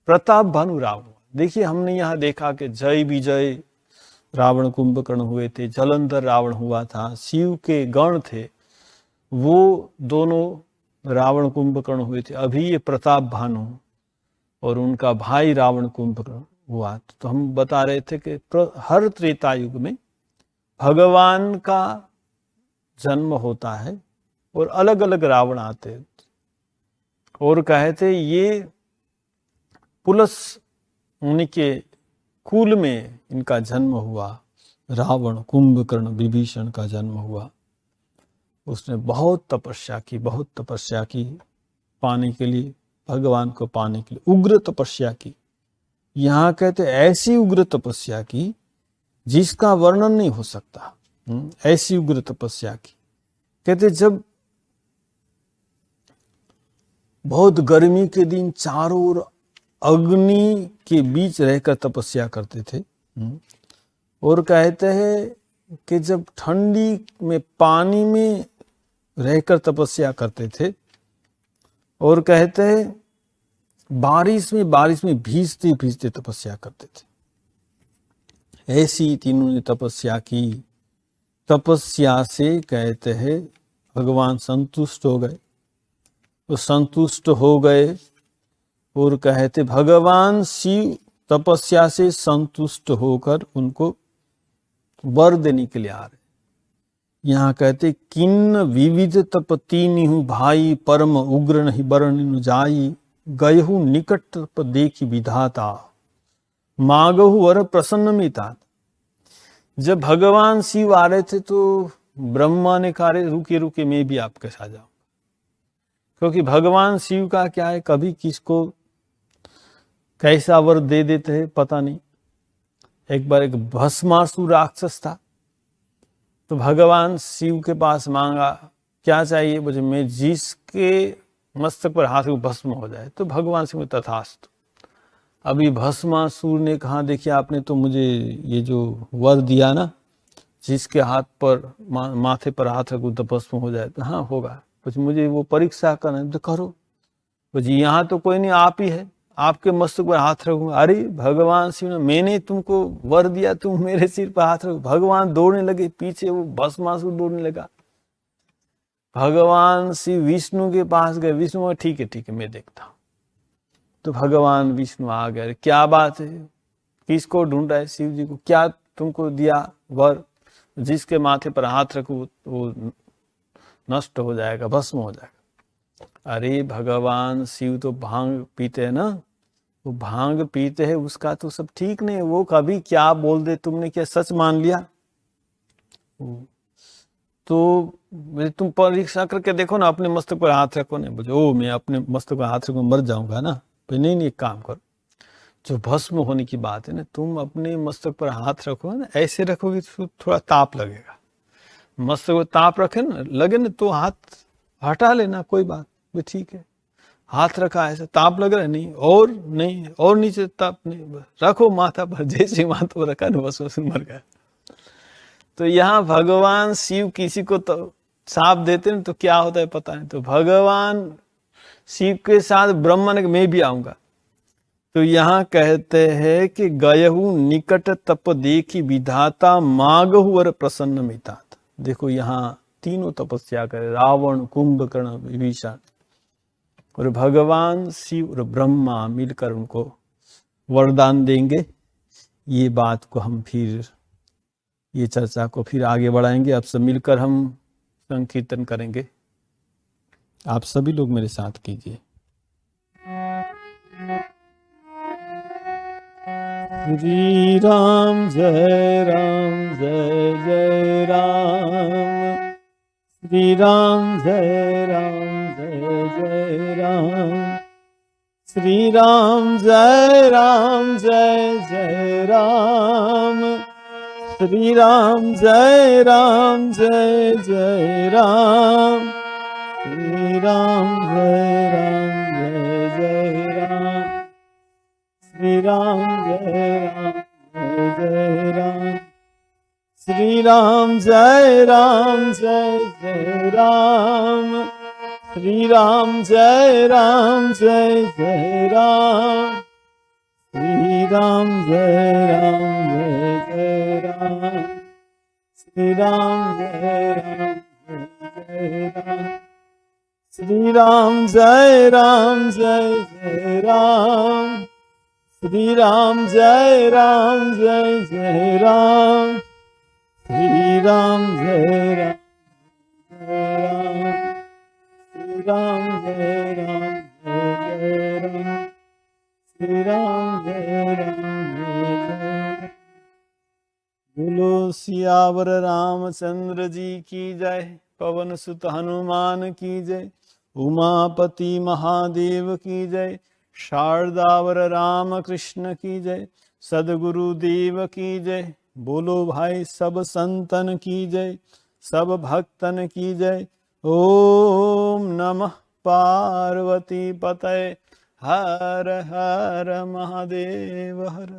प्रताप भानु रावण हुआ। देखिए हमने यहाँ देखा कि जय विजय रावण कुंभकर्ण हुए थे, जलंधर रावण हुआ था, शिव के गण थे वो दोनों रावण कुंभकर्ण हुए थे। अभी ये प्रताप भानु और उनका भाई रावण कुंभकर्ण हुआ। तो हम बता रहे थे कि हर त्रेता युग में भगवान का जन्म होता है और अलग अलग रावण आते हैं। और कहते ये पुलस उनके कुल में इनका जन्म हुआ, रावण कुंभकर्ण विभीषण का जन्म हुआ। उसने बहुत तपस्या की, बहुत तपस्या की पाने के लिए, भगवान को पाने के लिए उग्र तपस्या की। यहाँ कहते ऐसी उग्र तपस्या की जिसका वर्णन नहीं हो सकता, ऐसी उग्र तपस्या की। कहते जब बहुत गर्मी के दिन चारों ओर अग्नि के बीच रहकर तपस्या करते थे। और कहते हैं कि जब ठंडी में पानी में रहकर तपस्या करते थे। और कहते हैं बारिश में भीजते भीजते तपस्या करते थे। ऐसी तीनों ने तपस्या की। तपस्या से कहते हैं भगवान संतुष्ट हो गए। तो संतुष्ट हो गए और कहते भगवान शिव तपस्या से संतुष्ट होकर उनको वर देने के लिए आ रहे। यहाँ कहते किन्न विविध तपति निहु भाई, परम उग्र नहीं बरन जाई, गयहु निकट तप देखी विधाता, मागहु वर प्रसन्न मिता। जब भगवान शिव आ रहे थे तो ब्रह्मा ने कहा रुके रुके मैं भी आपके साथ जाऊं, क्योंकि भगवान शिव का क्या है, कभी किसको कैसा वर दे देते हैं पता नहीं। एक बार एक भस्मासुर राक्षस था, तो भगवान शिव के पास मांगा क्या चाहिए, बोले मैं जिसके मस्तक पर हाथ को भस्म हो जाए। तो भगवान शिव तथास्तु। अभी भस्मासुर ने कहा देखिए आपने तो मुझे ये जो वर दिया ना, जिसके हाथ पर माथे पर हाथ रखूं तो भस्म हो जाए। तो हाँ होगा, कुछ मुझे वो परीक्षा करना है तो करो। तो जी यहाँ तो कोई नहीं, आप ही है, आपके मस्तक पर हाथ रखूंगा। अरे भगवान शिव ने मैंने तुमको वर दिया, तुम मेरे सिर पर हाथ रखो। भगवान दौड़ने लगे पीछे, वो भस्मासुर दौड़ने लगा। भगवान शिव विष्णु के पास गए। विष्णु ठीक है मैं देखता हूं। तो भगवान विष्णु आ गए। क्या बात है, किसको ढूंढ रहा है? शिव जी को। क्या तुमको दिया वर, जिसके माथे पर हाथ रखो वो नष्ट हो जाएगा, भस्म हो जाएगा। अरे भगवान शिव तो भांग पीते हैं ना, वो भांग पीते हैं, उसका तो सब ठीक नहीं। वो कभी क्या बोल दे, तुमने क्या सच मान लिया? तो तुम परीक्षा करके देखो ना, अपने मस्तक पर हाथ रखो ना। बोले ओ मैं अपने मस्तक पर हाथ रखो मर जाऊंगा ना। नहीं एक काम करो, जो भस्म होने की बात है ना, तुम अपने मस्तक पर हाथ रखो ना, ऐसे रखोगे तो थोड़ा ताप लगेगा। मस्तक पर ताप रखे ना, लगे ना तो हाथ हटा लेना, कोई बात भी ठीक है। हाथ रखा ऐसा, ताप लग रहा है नहीं और नीचे ताप नहीं, रखो माथा पर। जैसे माथा पर रखा ना बस मर गया। तो यहाँ भगवान शिव किसी को तो साप देते हैं तो क्या होता है पता है। तो भगवान शिव के साथ ब्रह्मा ने मैं भी आऊंगा। तो यहाँ कहते हैं कि गयहु निकट तप देखी विधाता मागहु और प्रसन्न मितात। देखो यहाँ तीनों तपस्या करे, रावण, कुंभकर्ण, विभीषण, और भगवान शिव और ब्रह्मा मिलकर उनको वरदान देंगे। ये बात को हम फिर, ये चर्चा को फिर आगे बढ़ाएंगे। अब सब मिलकर हम संकीर्तन करेंगे। आप सभी लोग मेरे साथ कीजिए। श्री राम जय राम जय जय राम, श्री राम जय राम जय जय राम, श्री राम जय राम जय जय राम, श्री राम जय राम जय जय राम, श्री राम जय राम जय जय राम, श्री राम जय राम जय जय राम, श्री राम जय राम जय जय राम, श्री राम जय राम जय जय राम, श्री राम जय राम जय जय राम, श्री राम जय राम जय जय राम, श्री राम जय राम जय जय राम, श्री राम जय राम जय जय राम, श्री राम जय राम जय राम, श्री राम जय राम जय जय राम, श्री राम जय राम जय जय। बोलो सियावर रामचंद्र जी की जय, पवन सुत हनुमान की जय, उमापति महादेव की जय, शारदावर राम कृष्ण की जय, सदगुरु देव की जय। बोलो भाई सब संतन की जय, सब भक्तन की जय। ओम नमः पार्वती पतये, हर हर महादेव हर।